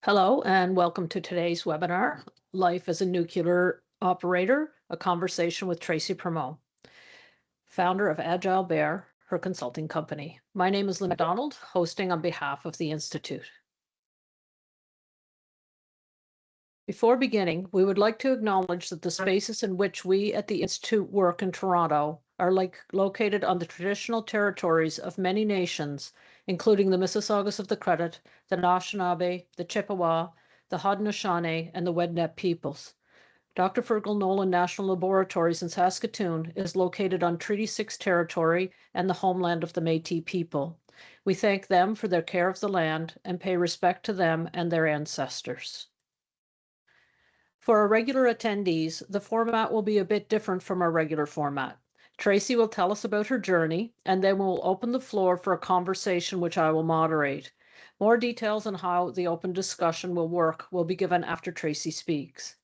Hello and welcome to today's webinar, Life as a Nuclear Operator, a conversation with Tracy Primeau, founder of Agile, her consulting company. My name is Lynn McDonald, hosting on behalf of the Institute. Before beginning, we would like to acknowledge that the spaces in which we at the Institute work in Toronto are located on the traditional territories of many nations, including the Mississaugas of the Credit, the Anishinaabe, the Chippewa, the Haudenosaunee, and the Wendat peoples. Dr. Fergal Nolan National Laboratories in Saskatoon is located on Treaty 6 territory and the homeland of the Métis people. We thank them for their care of the land and pay respect to them and their ancestors. For our regular attendees, the format will be a bit different from our regular format. Tracy will tell us about her journey, and then we'll open the floor for a conversation which I will moderate. More details on how the open discussion will work will be given after Tracy speaks.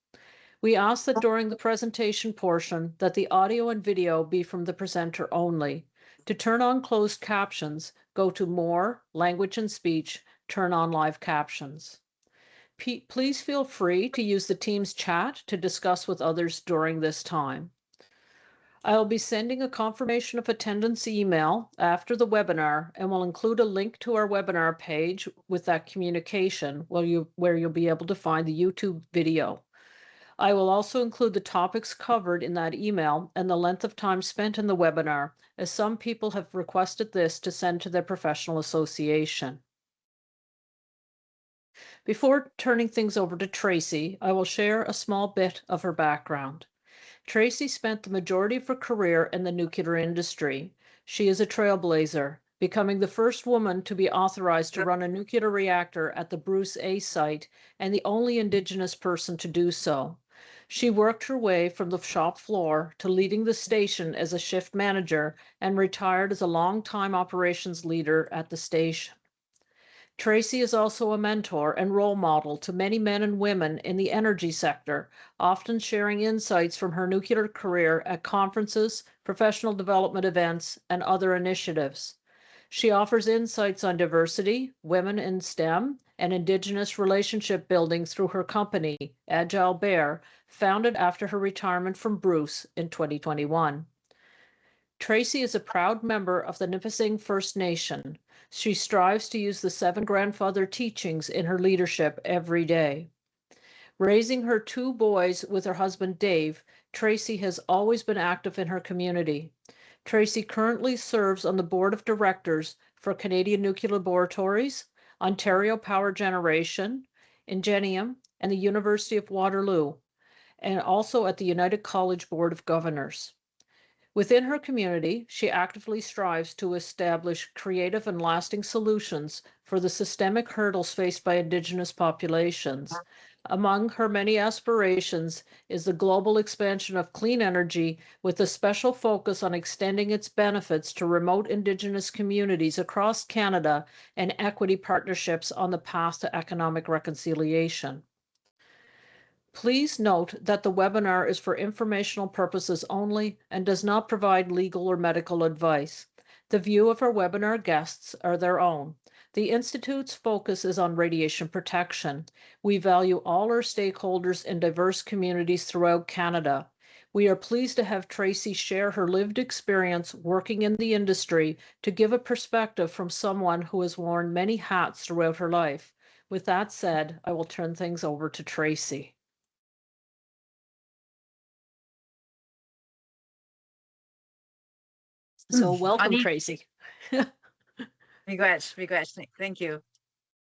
We ask that during the presentation portion that the audio and video be from the presenter only. To turn on closed captions, go to More, Language and Speech, turn on live captions. Please feel free to use the Teams chat to discuss with others during this time. I will be sending a confirmation of attendance email after the webinar and will include a link to our webinar page with that communication where you'll be able to find the YouTube video. I will also include the topics covered in that email and the length of time spent in the webinar, as some people have requested this to send to their professional association. Before turning things over to Tracy, I will share a small bit of her background. Tracy spent the majority of her career in the nuclear industry. She is a trailblazer, becoming the first woman to be authorized to run a nuclear reactor at the Bruce A site and the only Indigenous person to do so. She worked her way from the shop floor to leading the station as a shift manager and retired as a long-time operations leader at the station. Tracy is also a mentor and role model to many men and women in the energy sector, often sharing insights from her nuclear career at conferences, professional development events, and other initiatives. She offers insights on diversity, women in STEM, and Indigenous relationship building through her company, Agile, founded after her retirement from Bruce in 2021. Tracy is a proud member of the Nipissing First Nation. She strives to use the 7 grandfather teachings in her leadership every day. Raising her 2 boys with her husband Dave, Tracy has always been active in her community. Tracy currently serves on the board of directors for Canadian Nuclear Laboratories, Ontario Power Generation, Ingenium, and the University of Waterloo, and also at the United College Board of Governors. Within her community, she actively strives to establish creative and lasting solutions for the systemic hurdles faced by Indigenous populations. Among her many aspirations is the global expansion of clean energy with a special focus on extending its benefits to remote Indigenous communities across Canada and equity partnerships on the path to economic reconciliation. Please note that the webinar is for informational purposes only and does not provide legal or medical advice. The view of our webinar guests are their own. The Institute's focus is on radiation protection. We value all our stakeholders in diverse communities throughout Canada. We are pleased to have Tracy share her lived experience working in the industry to give a perspective from someone who has worn many hats throughout her life. With that said, I will turn things over to Tracy. So welcome, Tracy. Miigwech. Thank you.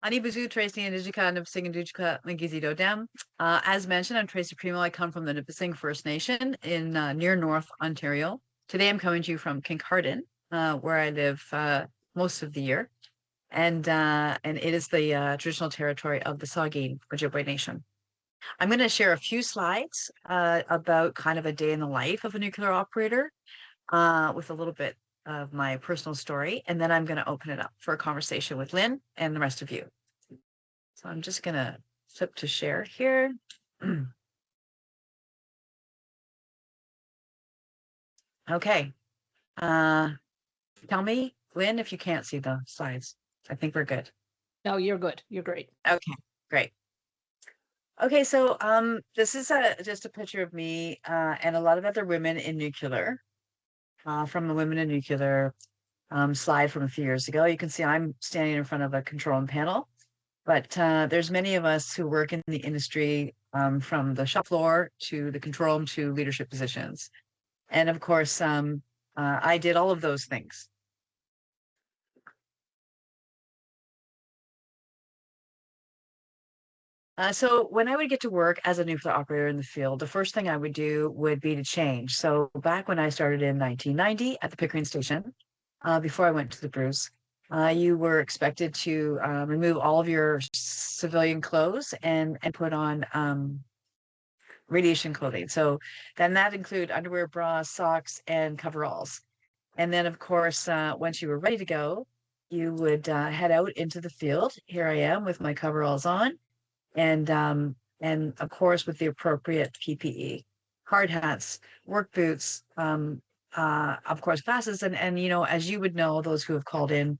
Ani Bazu, Tracy and Nipissing First Nation. As mentioned, I'm Tracy Primeau. I come from the Nipissing First Nation in near North Ontario. Today I'm coming to you from Kincardine, where I live most of the year. And it is the traditional territory of the Saugeen Ojibwe Nation. I'm going to share a few slides about kind of a day in the life of a nuclear operator with a little bit of my personal story, and then I'm going to open it up for a conversation with Lynn and the rest of you. So I'm just going to flip to share here. Okay. Tell me, Lynn, if you can't see the slides. I think we're good. No, you're good. You're great. Okay, Great. Okay, so this is just a picture of me and a lot of other women in nuclear from the Women in Nuclear slide from a few years ago. You can see I'm standing in front of a control room panel, but there's many of us who work in the industry from the shop floor to the control room to leadership positions. And of course, I did all of those things. So when I would get to work as a nuclear operator in the field, the first thing I would do would be to change. So back when I started in 1990 at the Pickering Station, before I went to the Bruce, you were expected to remove all of your civilian clothes and put on radiation clothing. So then that include underwear, bras, socks, and coveralls. And then, of course, once you were ready to go, you would head out into the field. Here I am with my coveralls on, and of course with the appropriate PPE, hard hats, work boots, of course glasses, and you know, as you would know, those who have called in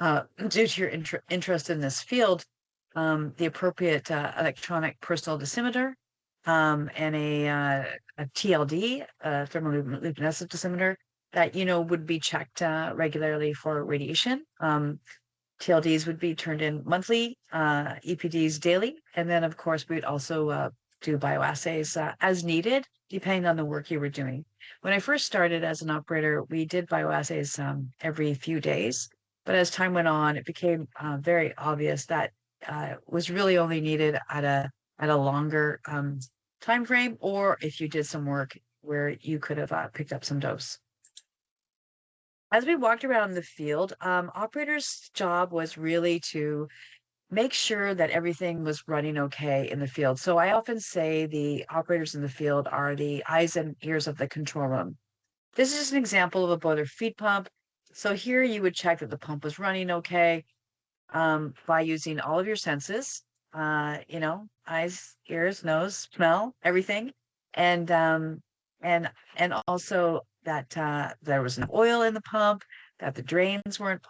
due to your interest in this field, the appropriate electronic personal dosimeter, and a TLD, thermoluminescent dosimeter, that you know would be checked regularly for radiation. TLDs would be turned in monthly, EPDs daily, and then of course we'd also do bioassays as needed, depending on the work you were doing. When I first started as an operator, we did bioassays every few days, but as time went on, it became very obvious that was really only needed at a longer time frame, or if you did some work where you could have picked up some dose. As we walked around the field, operators' job was really to make sure that everything was running okay in the field. So I often say the operators in the field are the eyes and ears of the control room. This is just an example of a boiler feed pump. So here you would check that the pump was running okay by using all of your senses, you know, eyes, ears, nose, smell, everything. And also that there was enough oil in the pump, that the drains weren't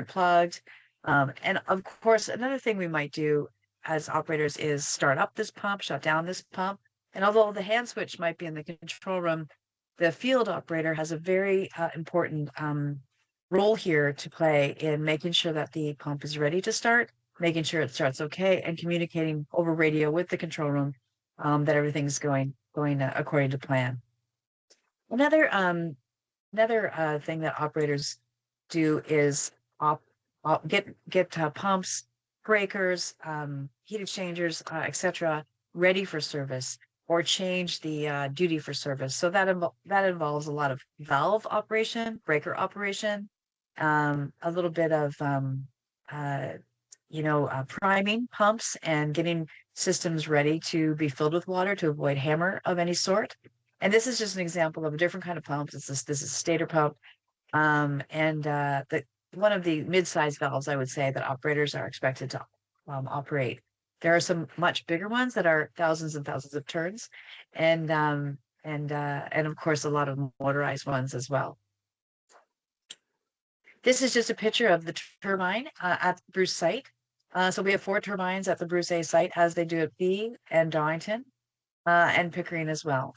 plugged. And of course, another thing we might do as operators is start up this pump, shut down this pump. And although the hand switch might be in the control room, the field operator has a very important role here to play in making sure that the pump is ready to start, making sure it starts okay, and communicating over radio with the control room that everything's going according to plan. Another thing that operators do is get pumps, breakers, heat exchangers, etc., ready for service, or change the duty for service. So that involves a lot of valve operation, breaker operation, a little bit of priming pumps and getting systems ready to be filled with water to avoid hammer of any sort. And this is just an example of a different kind of pump. This is a stator pump, and one of the mid-sized valves, I would say, that operators are expected to operate. There are some much bigger ones that are thousands and thousands of turns, and of course a lot of motorized ones as well. This is just a picture of the turbine at the Bruce site. So we have 4 turbines at the Bruce A site, as they do at B and Darlington, and Pickering as well.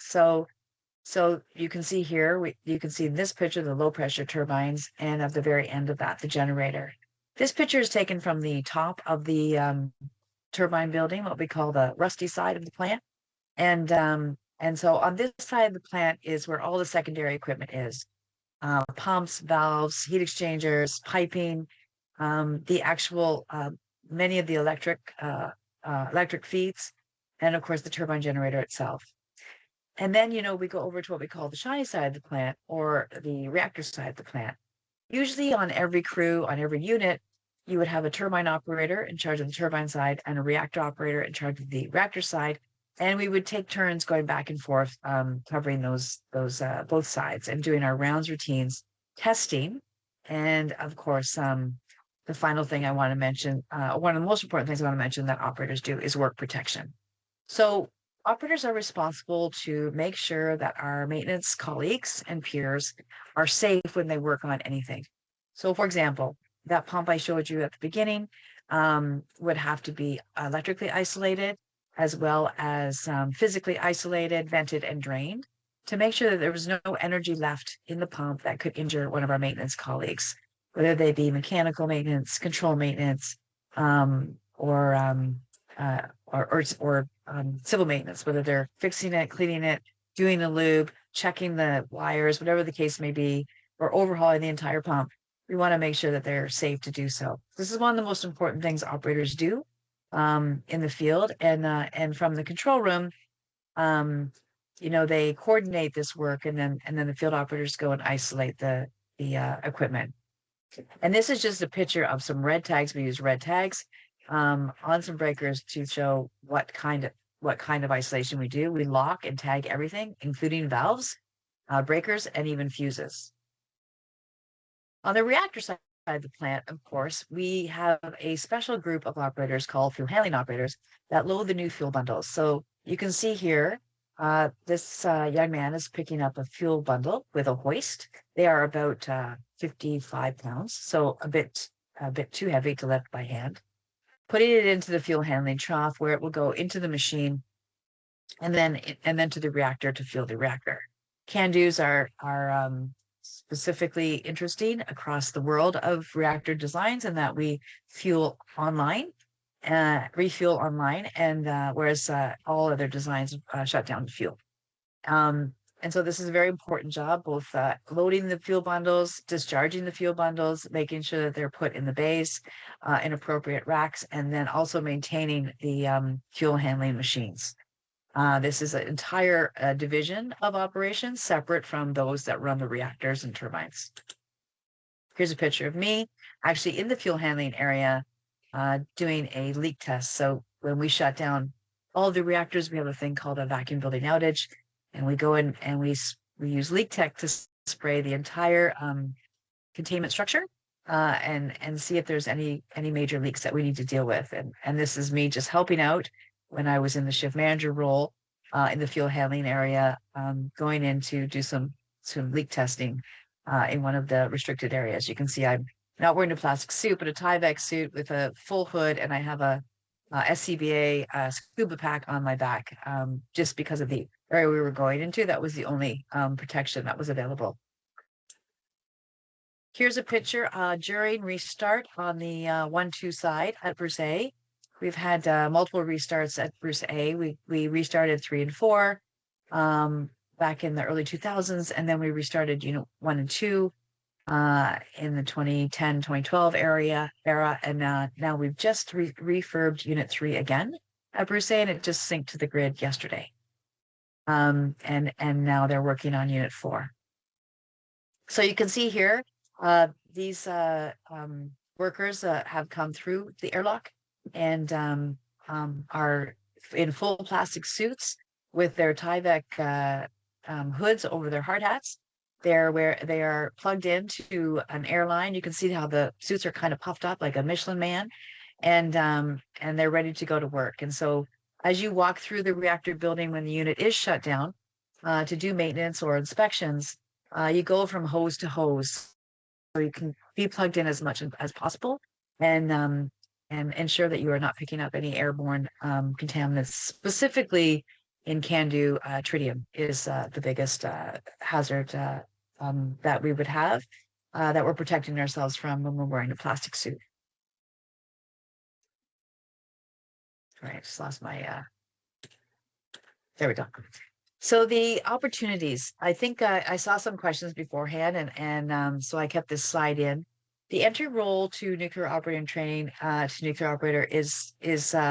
So you can see here, you can see in this picture the low pressure turbines, and at the very end of that, the generator. This picture is taken from the top of the turbine building, what we call the rusty side of the plant. And so on this side of the plant is where all the secondary equipment is. Pumps, valves, heat exchangers, piping, the actual, many of the electric feeds, and of course the turbine generator itself. And then, you know, we go over to what we call the shiny side of the plant, or the reactor side of the plant. Usually on every crew, on every unit, you would have a turbine operator in charge of the turbine side and a reactor operator in charge of the reactor side. And we would take turns going back and forth, covering those both sides and doing our rounds routines, testing. And of course, the final thing I want to mention, one of the most important things I want to mention that operators do is work protection. So operators are responsible to make sure that our maintenance colleagues and peers are safe when they work on anything. So for example, that pump I showed you at the beginning, would have to be electrically isolated, as well as physically isolated, vented, and drained to make sure that there was no energy left in the pump that could injure one of our maintenance colleagues, whether they be mechanical maintenance, control maintenance, or civil maintenance, whether they're fixing it, cleaning it, doing the lube, checking the wires, whatever the case may be, or overhauling the entire pump. We want to make sure that they're safe to do so. This is one of the most important things operators do in the field, and from the control room, they coordinate this work, and then the field operators go and isolate the equipment. And this is just a picture of some red tags. We use red tags on some breakers to show what kind of isolation we do. We lock and tag everything, including valves, breakers, and even fuses. On the reactor side of the plant, of course, we have a special group of operators called fuel handling operators that load the new fuel bundles. So you can see here, this young man is picking up a fuel bundle with a hoist. They are about 55 pounds, so a bit too heavy to lift by hand. Putting it into the fuel handling trough, where it will go into the machine, and then to the reactor to fuel the reactor. CANDOs are specifically interesting across the world of reactor designs, and that we fuel online, refuel online, and whereas all other designs shut down the fuel. And so this is a very important job, both loading the fuel bundles, discharging the fuel bundles, making sure that they're put in the bays in appropriate racks, and then also maintaining the fuel handling machines. This is an entire division of operations separate from those that run the reactors and turbines. Here's a picture of me actually in the fuel handling area doing a leak test. So when we shut down all the reactors, we have a thing called a vacuum building outage, and we go in and we use leak tech to spray the entire containment structure and see if there's any major leaks that we need to deal with. And this is me just helping out when I was in the shift manager role in the fuel handling area, going in to do some leak testing in one of the restricted areas. You can see I'm not wearing a plastic suit, but a Tyvek suit with a full hood, and I have a SCBA scuba pack on my back, just because of the area we were going into. That was the only protection that was available. Here's a picture during restart on the 1-2 side at Bruce A. We've had multiple restarts at Bruce A. We restarted 3 and 4 back in the early 2000s, and then we restarted Unit 1 and 2 in the 2010, 2012 era, and now we've just refurbed Unit 3 again at Bruce A, and it just synced to the grid yesterday. And now they're working on Unit 4. So you can see here, these workers have come through the airlock and are in full plastic suits with their Tyvek hoods over their hard hats. They are plugged into an airline. You can see how the suits are kind of puffed up like a Michelin man, and they're ready to go to work. And so as you walk through the reactor building when the unit is shut down to do maintenance or inspections, you go from hose to hose, so you can be plugged in as much as possible, and ensure that you are not picking up any airborne contaminants. Specifically in CANDO, tritium is the biggest hazard that we would have, that we're protecting ourselves from when we're wearing a plastic suit. All right, just lost my, there we go. So the opportunities, I think I saw some questions beforehand, and so I kept this slide in. The entry role to nuclear operating training to nuclear operator is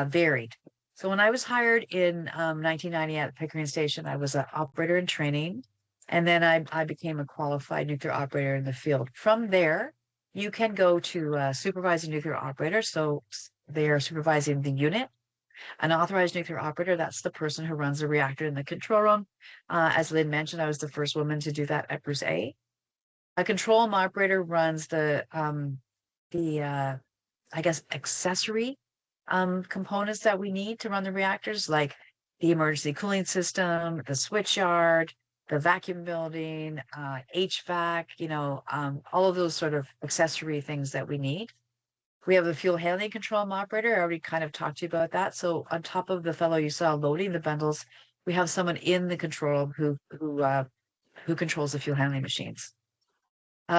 varied. So when I was hired in 1990 at Pickering Station, I was an operator in training, and then I became a qualified nuclear operator in the field. From there, you can go to supervising nuclear operator. So they are supervising the unit. An authorized nuclear operator, that's the person who runs the reactor in the control room. As Lynn mentioned, I was the first woman to do that at Bruce A. A control room operator runs the I guess, accessory components that we need to run the reactors, like the emergency cooling system, the switch yard, the vacuum building, HVAC, all of those sort of accessory things that we need. We have the fuel handling control room operator. I already kind of talked to you about that. So on top of the fellow you saw loading the bundles, we have someone in the control room who controls the fuel handling machines.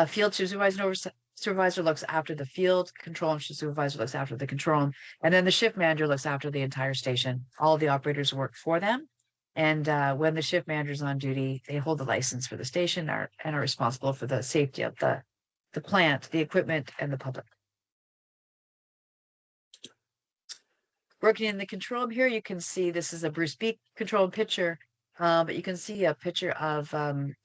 Field supervisor looks after the field, control room supervisor looks after the control room, and then the shift manager looks after the entire station. All of the operators work for them. And when the shift manager's on duty, they hold the license for the station and are responsible for the safety of the plant, the equipment, and the public. Working in the control room here, you can see this is a Bruce Beak control room picture, but you can see a picture of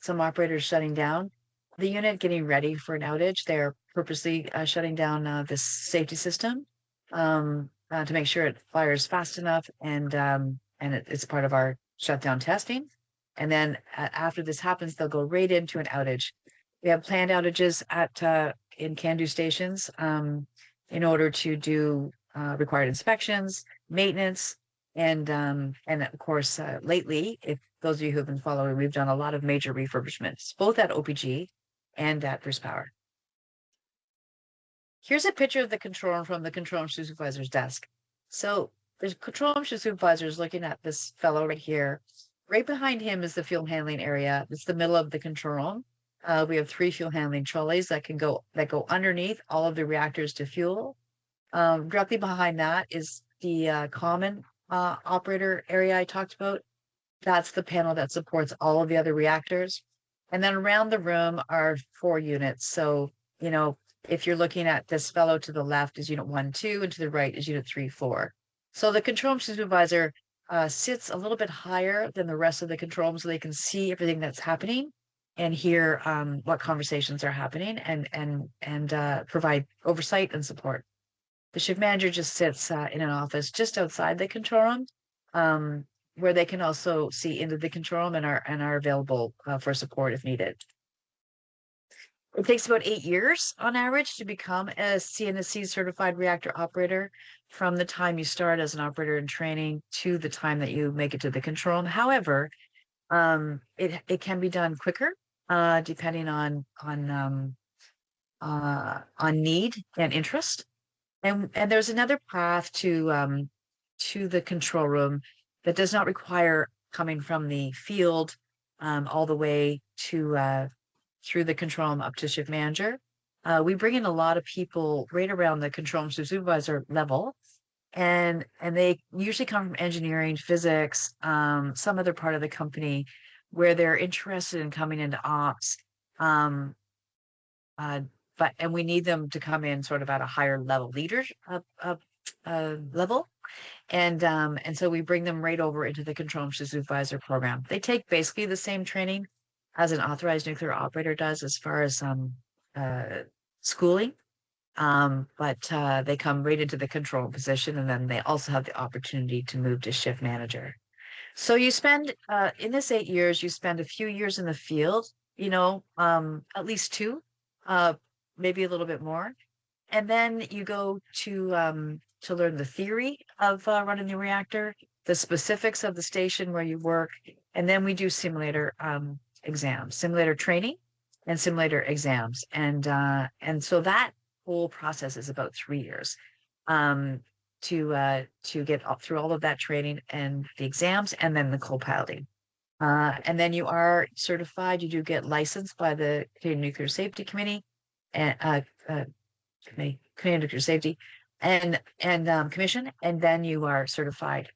some operators shutting down the unit, getting ready for an outage. They're purposely shutting down this safety system to make sure it fires fast enough, and it's part of our shutdown testing. And then after this happens, they'll go right into an outage. We have planned outages in CANDO stations in order to do required inspections, maintenance, and of course, lately, if those of you who have been following, we've done a lot of major refurbishments, both at OPG and at Bruce Power. Here's a picture of the control room from the control room supervisor's desk. So the control room supervisor is looking at this fellow right here. Right behind him is the fuel handling area. It's the middle of the control room. We have 3 fuel handling trolleys that go underneath all of the reactors to fuel. Directly behind that is the common operator area I talked about. That's the panel that supports all of the other reactors. And then around the room are 4 units. So, you know, if you're looking at this fellow to the left is unit 1, 2, and to the right is unit 3, 4. So the control room supervisor sits a little bit higher than the rest of the control room, so they can see everything that's happening and hear what conversations are happening and provide oversight and support. The shift manager just sits in an office just outside the control room, where they can also see into the control room and are available for support if needed. It takes about 8 years on average to become a CNSC certified reactor operator, from the time you start as an operator in training to the time that you make it to the control room. However, it can be done quicker depending on need and interest. And there's another path to the control room that does not require coming from the field all the way to through the control room up to shift manager. We bring in a lot of people right around the control room supervisor level, and they usually come from engineering, physics, some other part of the company where they're interested in coming into ops. And we need them to come in sort of at a higher level level. And so we bring them right over into the control room supervisor program. They take basically the same training as an authorized nuclear operator does as far as schooling, but they come right into the control position, and then they also have the opportunity to move to shift manager. So you spend, in this 8 years, you spend a few years in the field, you know, at least 2, maybe a little bit more. And then you go to learn the theory of running the reactor, the specifics of the station where you work, and then we do simulator exams, simulator training, and simulator exams, and so that whole process is about 3 years to get through all of that training and the exams, and then the co-piloting. And then you are certified. You do get licensed by the Canadian Nuclear Safety Committee and Canadian Nuclear Safety and Commission, and then you are certified.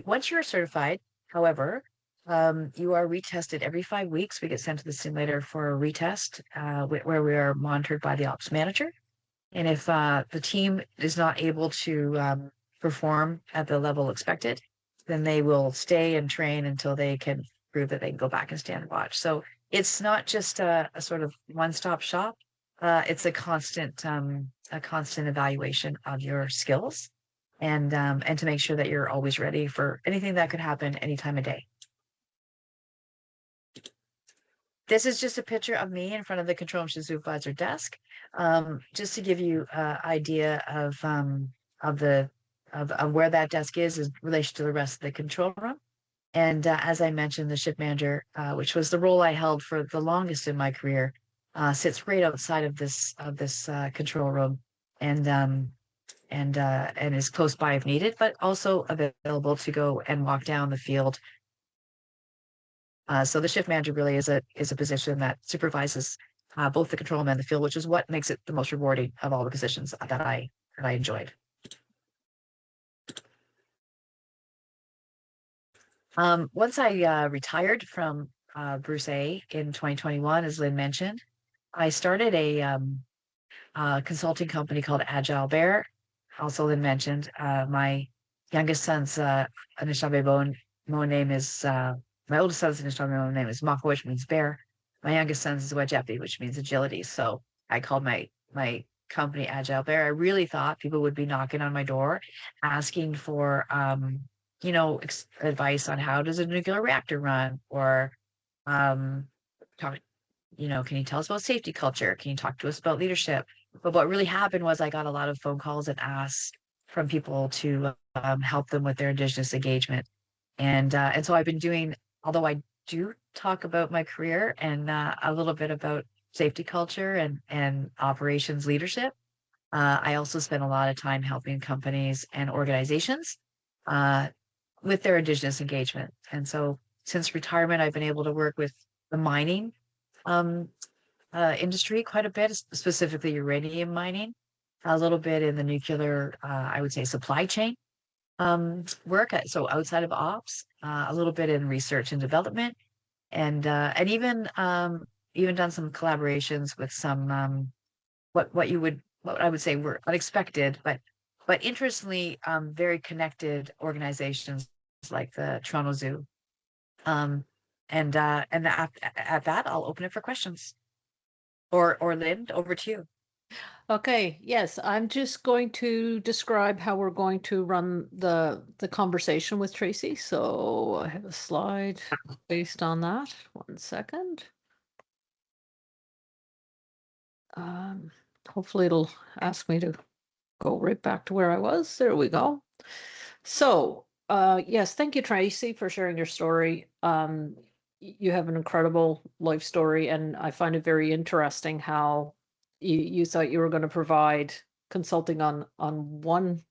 Once you're certified, however, you are retested every 5 weeks. We get sent to the simulator for a retest where we are monitored by the ops manager. And if the team is not able to perform at the level expected, then they will stay and train until they can prove that they can go back and stand watch. So it's not just a sort of one-stop shop. It's a constant evaluation of your skills, and to make sure that you're always ready for anything that could happen any time of day. This is just a picture of me in front of the control room supervisor desk, just to give you an idea of where that desk is in relation to the rest of the control room. And as I mentioned, the shift manager, which was the role I held for the longest in my career, sits right outside of this control room. and is close by if needed, but also available to go and walk down the field. So the shift manager really is a position that supervises both the control room and the field, which is what makes it the most rewarding of all the positions that I enjoyed. Once I retired from Bruce A in 2021, as Lynn mentioned, I started a consulting company called Agile Bear. Also, Lynn mentioned my youngest son's Anishinaabe name is my oldest son's Anishinaabe name is Mako, which means bear. My youngest son's is Wajepi, which means agility. So I called my company Agile Bear. I really thought people would be knocking on my door, asking for advice on how does a nuclear reactor run, or talk. Can you tell us about safety culture? Can you talk to us about leadership? But what really happened was I got a lot of phone calls and asks from people to help them with their Indigenous engagement. And so I've been doing, although I do talk about my career and a little bit about safety culture and operations leadership, I also spend a lot of time helping companies and organizations with their Indigenous engagement. And so since retirement, I've been able to work with the mining industry quite a bit, specifically uranium mining, a little bit in the nuclear, I would say, supply chain work. So outside of ops, a little bit in research and development, and even done some collaborations with some what I would say were unexpected, but interestingly very connected organizations like the Toronto Zoo. At that, I'll open it for questions. Or Lynn, over to you. Okay, yes, I'm just going to describe how we're going to run the conversation with Tracy. So I have a slide based on that. 1 second. Hopefully it'll ask me to go right back to where I was. There we go. So yes, thank you, Tracy, for sharing your story. You have an incredible life story, and I find it very interesting how you thought you were going to provide consulting on one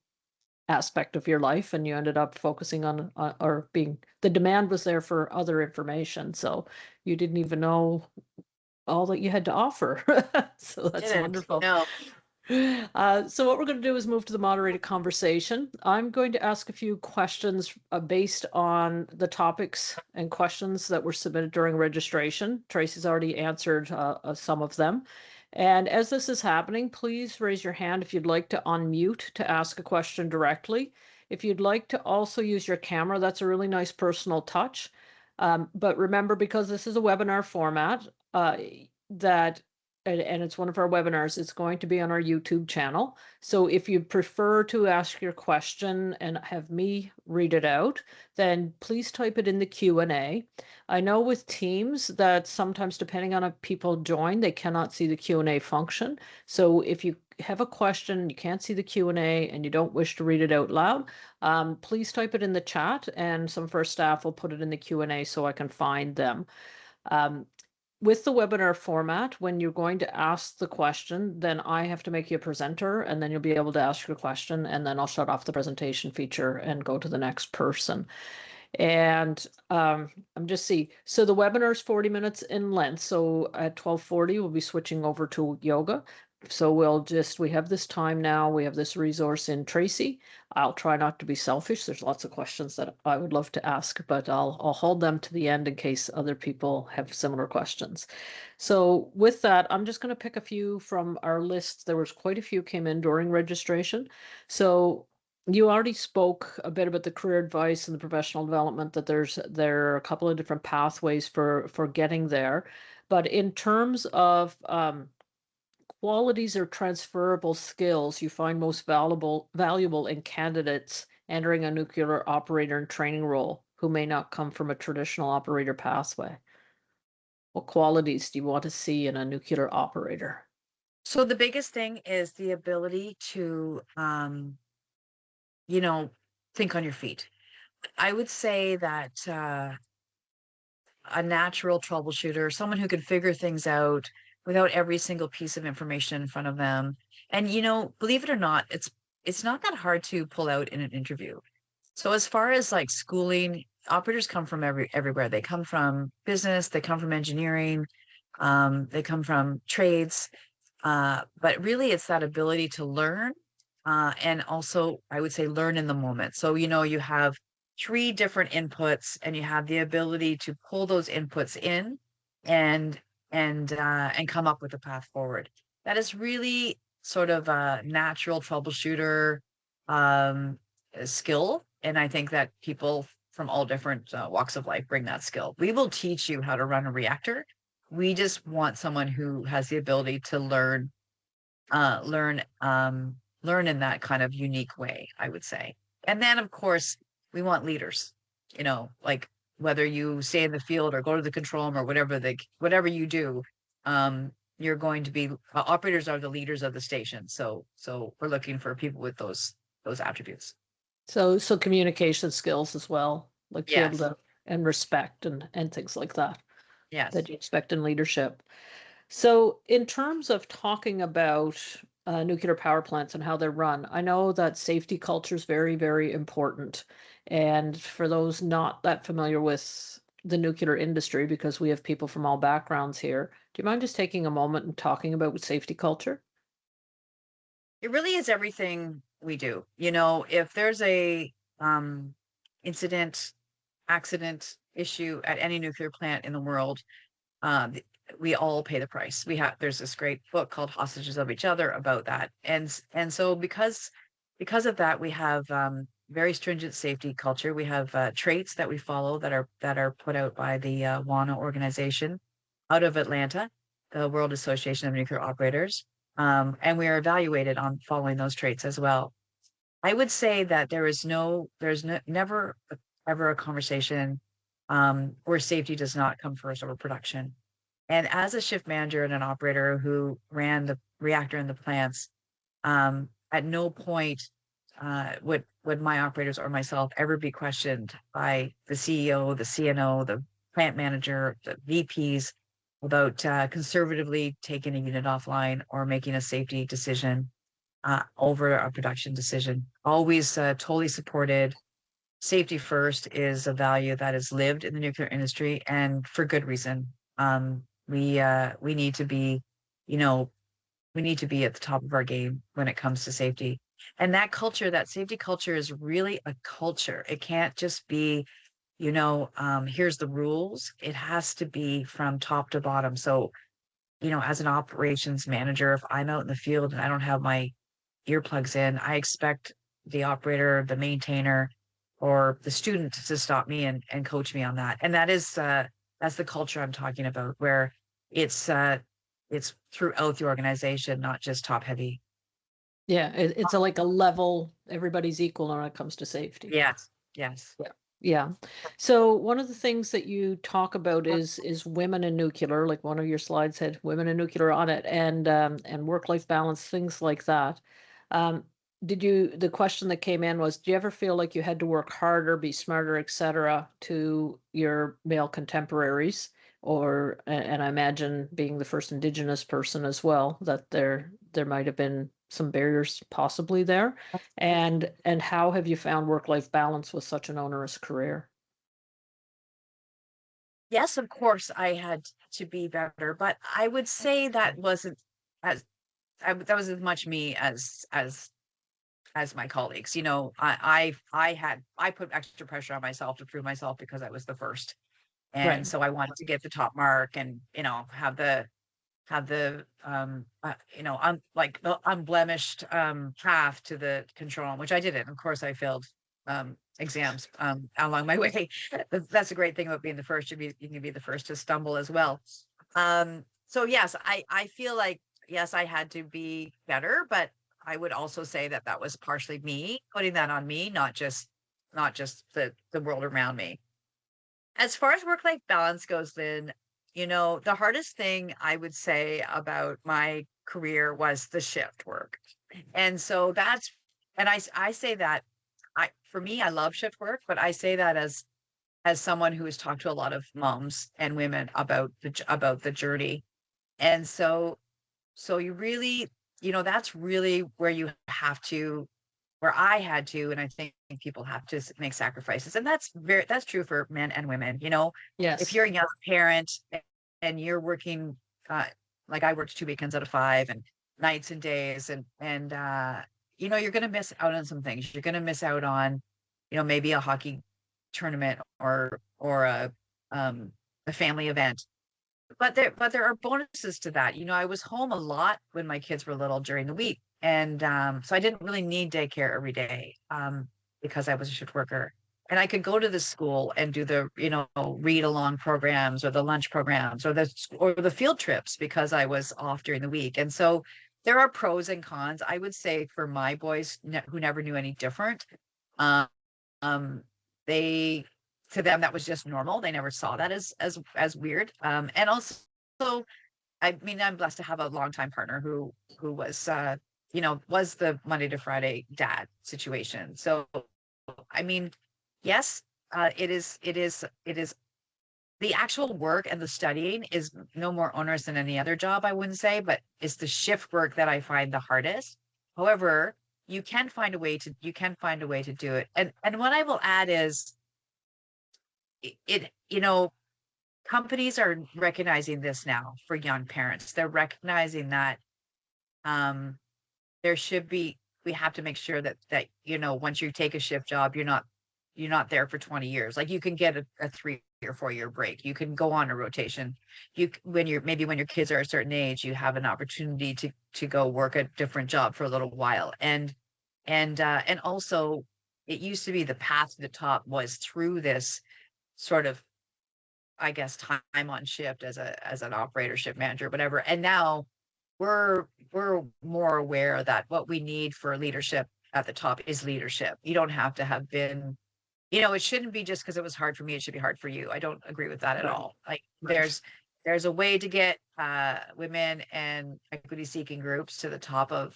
aspect of your life, and you ended up focusing on or being the demand was there for other information, so you didn't even know all that you had to offer. So that's wonderful. No. So what we're going to do is move to the moderated conversation. I'm going to ask a few questions based on the topics and questions that were submitted during registration. Tracy's already answered some of them. And as this is happening, please raise your hand if you'd like to unmute to ask a question directly. If you'd like to also use your camera, that's a really nice personal touch. But remember, because this is a webinar format, and it's one of our webinars, it's going to be on our YouTube channel. So if you prefer to ask your question and have me read it out, then please type it in the Q&A. I know with Teams that sometimes, depending on if people join, they cannot see the Q&A function. So if you have a question, you can't see the Q&A, and you don't wish to read it out loud, please type it in the chat, and some of our staff will put it in the Q&A so I can find them. With the webinar format, when you're going to ask the question, then I have to make you a presenter, and then you'll be able to ask your question, and then I'll shut off the presentation feature and go to the next person. And I'm just see. So the webinar is 40 minutes in length. So at 12:40, we'll be switching over to yoga. So we have this time now, we have this resource in Tracy. I'll try not to be selfish. There's lots of questions that I would love to ask, but I'll hold them to the end in case other people have similar questions. So with that, I'm just going to pick a few from our list. There was quite a few came in during registration. So you already spoke a bit about the career advice and the professional development, that there are a couple of different pathways for getting there. But in terms of qualities or transferable skills you find most valuable in candidates entering a nuclear operator and training role who may not come from a traditional operator pathway? What qualities do you want to see in a nuclear operator? So the biggest thing is the ability to, think on your feet. I would say that a natural troubleshooter, someone who can figure things out without every single piece of information in front of them, And, believe it or not, it's not that hard to pull out in an interview. So as far as like schooling, operators come from everywhere. They come from business, they come from engineering, they come from trades. But really it's that ability to learn, and also I would say learn in the moment. So, you have three different inputs and you have the ability to pull those inputs in and and come up with a path forward. That is really sort of a natural troubleshooter um, skill. And I think that people from all different walks of life bring that skill. We will teach you how to run a reactor. We just want someone who has the ability to uh, learn, learn in that kind of unique way, I would say. And then, of course, we want leaders. Like whether you stay in the field or go to the control room or whatever you do, you're going to be operators are the leaders of the station. So we're looking for people with those attributes. So communication skills as well, like to be able Yes. to, and respect and things like that Yes. that you expect in leadership. So in terms of talking about nuclear power plants and how they're run, I know that safety culture is very, very important. And for those not that familiar with the nuclear industry, because we have people from all backgrounds here, do you mind just taking a moment and talking about safety culture? It really is everything we do. If there's a um, incident, accident, issue at any nuclear plant in the world, um, we all pay the price. There's this great book called Hostages of Each Other about that. And so because of that, we have very stringent safety culture. We have traits that we follow that are put out by the WANA organization out of Atlanta, the World Association of Nuclear Operators. And we are evaluated on following those traits as well. I would say that there's never ever a conversation where safety does not come first over production. And as a shift manager and an operator who ran the reactor and the plants, at no point would my operators or myself ever be questioned by the CEO, the CNO, the plant manager, the VPs about conservatively taking a unit offline or making a safety decision over a production decision. Always totally supported. Safety first is a value that is lived in the nuclear industry, and for good reason. We need to be, you know, we need to be at the top of our game when it comes to safety. And that culture, that safety culture, is really a culture. It can't just be, here's the rules. It has to be from top to bottom. So, as an operations manager, if I'm out in the field and I don't have my earplugs in, I expect the operator, the maintainer, or the student to stop me and coach me on that. And that's the culture I'm talking about, where it's it's throughout the organization, not just top heavy. Yeah, it's like a level, everybody's equal when it comes to safety. Yes, yes. Yeah. Yeah. So one of the things that you talk about is women in nuclear, like one of your slides had women in nuclear on it, and work-life balance, things like that. Um, the question that came in was, do you ever feel like you had to work harder, be smarter, etc., to your male contemporaries? Or, and I imagine being the first Indigenous person as well, that there might have been some barriers possibly there. And how have you found work-life balance with such an onerous career? Yes, of course, I had to be better, but I would say that wasn't as that was as much me as my colleagues. I put extra pressure on myself to prove myself because I was the first. And Right. so I wanted to get the top mark and, have the like the unblemished path to the control room, which I didn't. Of course, I failed exams along my way. That's a great thing about being the first. You can be the first to stumble as well. So yes, I feel like yes, I had to be better, but I would also say that that was partially me putting that on me, not just the world around me. As far as work-life balance goes, then, the hardest thing I would say about my career was the shift work. And so I say that for me, I love shift work, but I say that as someone who has talked to a lot of moms and women about the journey. And so you really, that's really where you have to, where I had to, and I think people have to make sacrifices. And that's true for men and women. If Yes. you're a young parent and you're working, uh, like I worked 2 weekends out of 5 and nights and days and you're going to miss out on some things. You're going to miss out on, maybe a hockey tournament or a family event. But there are bonuses to that. I was home a lot when my kids were little during the week. And so I didn't really need daycare every day because I was a shift worker. And I could go to the school and do the, read along programs or the lunch programs or the field trips because I was off during the week. And so there are pros and cons. I would say for my boys who never knew any different, um, they to them that was just normal. They never saw that as weird. And also, I mean, I'm blessed to have a longtime partner who was was the Monday to Friday dad situation. So I mean, yes, it is the actual work and the studying is no more onerous than any other job, I wouldn't say, but it's the shift work that I find the hardest. However, you can find a way to do it. And what I will add is it companies are recognizing this now for young parents. They're recognizing that um there should be we have to make sure that once you take a shift job, you're not there for 20 years. Like you can get a 3 or 4 year break. You can go on a rotation. When your kids are a certain age, you have an opportunity to go work a different job for a little while. And also it used to be the path to the top was through this sort of, I guess, time on shift as an operator, shift manager, whatever. And now we're more aware that what we need for leadership at the top is leadership. You don't have to have been, it shouldn't be just because it was hard for me, it should be hard for you. I don't agree with that at Right. all. Like Right. there's a way to get women and equity seeking groups to the top of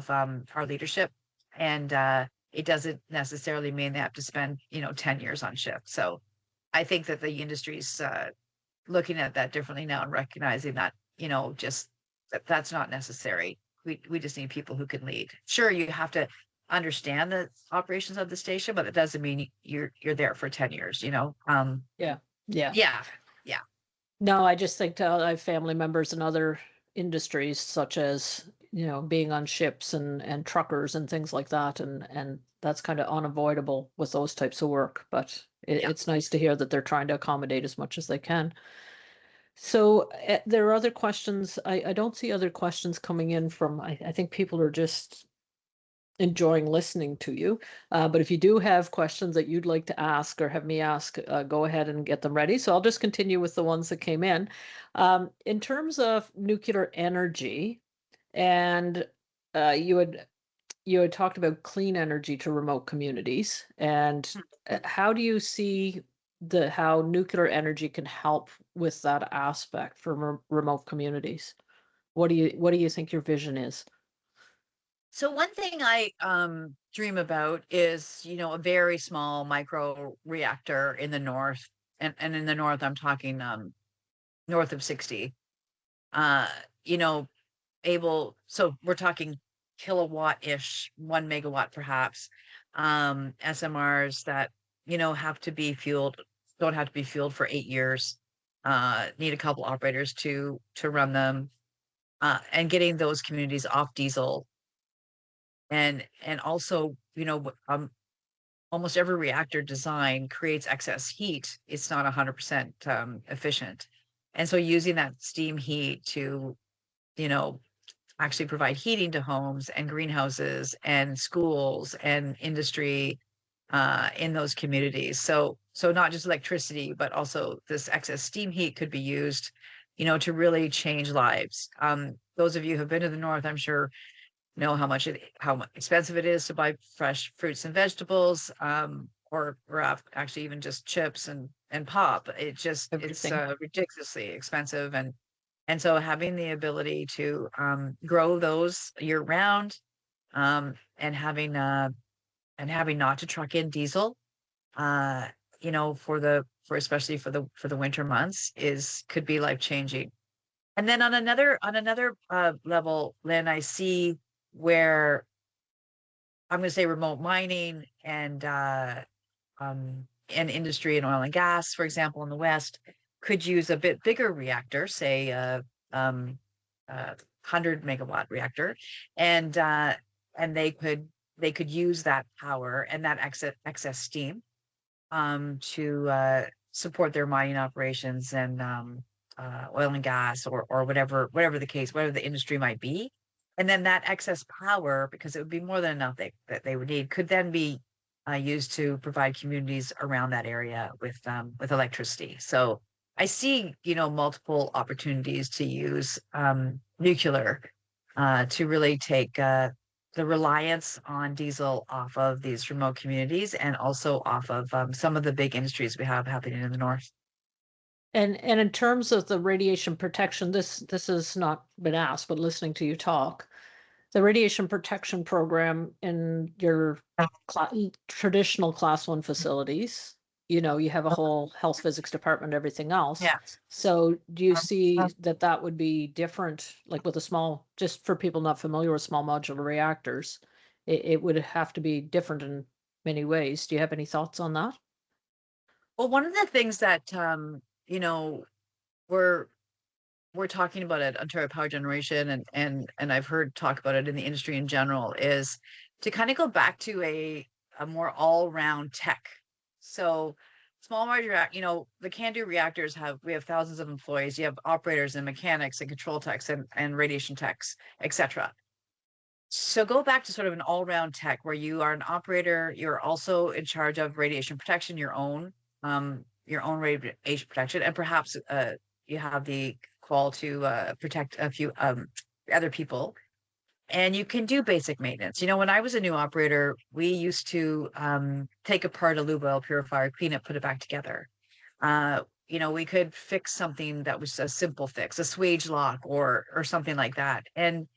our leadership. And it doesn't necessarily mean they have to spend, 10 years on shift. So I think that the industry's looking at that differently now and recognizing that, just that's not necessary. We just need people who can lead. Sure, you have to understand the operations of the station, but it doesn't mean you're there for 10 years. Yeah. Yeah. Yeah, yeah, No, I just think I have family members in other industries, such as, being on ships and truckers and things like that, and that's kind of unavoidable with those types of work. But yeah. it's nice to hear that they're trying to accommodate as much as they can. So there are other questions. I don't see other questions coming in from. I think people are just enjoying listening to you. But if you do have questions that you'd like to ask or have me ask, go ahead and get them ready. So I'll just continue with the ones that came in. In terms of nuclear energy, and you had talked about clean energy to remote communities, and how do you see how nuclear energy can help with that aspect for remote communities? What do you think your vision is? So one thing I dream about is, a very small micro reactor in the north. And in the north, I'm talking north of 60. Uh, you know, so we're talking kilowatt-ish, 1 megawatt perhaps, SMRs that, have to be fueled, don't have to be fueled for 8 years, need a couple operators to run them, and getting those communities off diesel. And also, almost every reactor design creates excess heat. It's not 100% efficient. And so using that steam heat to, you know, actually provide heating to homes and greenhouses and schools and industry in those communities. So not just electricity, but also this excess steam heat could be used, to really change lives. Those of you who have been to the north, I'm sure know how expensive it is to buy fresh fruits and vegetables, or actually even just chips and pop. It's Everything. ridiculously expensive, and so having the ability to grow those year round, and having not to truck in diesel, uh, for especially for the winter months could be life changing. And then on another level, Lynn, I see where I'm going to say remote mining and industry and oil and gas, for example, in the West, could use a bit bigger reactor, say um, 100 megawatt reactor, and they could use that power and that excess steam to support their mining operations and oil and gas or whatever the case, whatever the industry might be. And then that excess power, because it would be more than enough that they would need, could then be used to provide communities around that area with electricity. So I see, multiple opportunities to use nuclear to really take the reliance on diesel off of these remote communities and also off of some of the big industries we have happening in the north. And in terms of the radiation protection, this has not been asked, but listening to you talk, the radiation protection program in your traditional class 1 facilities, you have a whole health physics department, everything else. Yeah. So do you see that would be different, like with a small, just for people not familiar with small modular reactors, it would have to be different in many ways. Do you have any thoughts on that? Well, one of the things that we're talking about at Ontario Power Generation and I've heard talk about it in the industry in general is to kind of go back to a more all-round tech. So small modular, the CANDU reactors we have thousands of employees. You have operators and mechanics and control techs and radiation techs, etc. So go back to sort of an all-round tech where you are an operator, you're also in charge of radiation protection, your own radiation protection, and perhaps you have the call to protect a few other people. And you can do basic maintenance. When I was a new operator, we used to take apart a lube oil purifier, clean it, put it back together. We could fix something that was a simple fix, a swage lock or something like that. And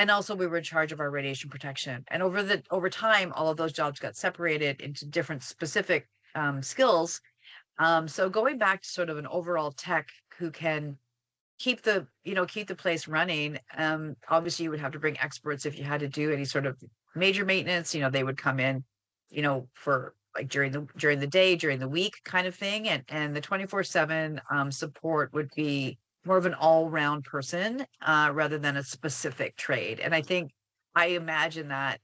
also we were in charge of our radiation protection. And over time, all of those jobs got separated into different specific skills. So going back to sort of an overall tech who can keep the place running. Obviously you would have to bring experts if you had to do any sort of major maintenance. They would come in, for like during the day, during the week kind of thing. And the 24/7 support would be more of an all-round person rather than a specific trade. And I imagine that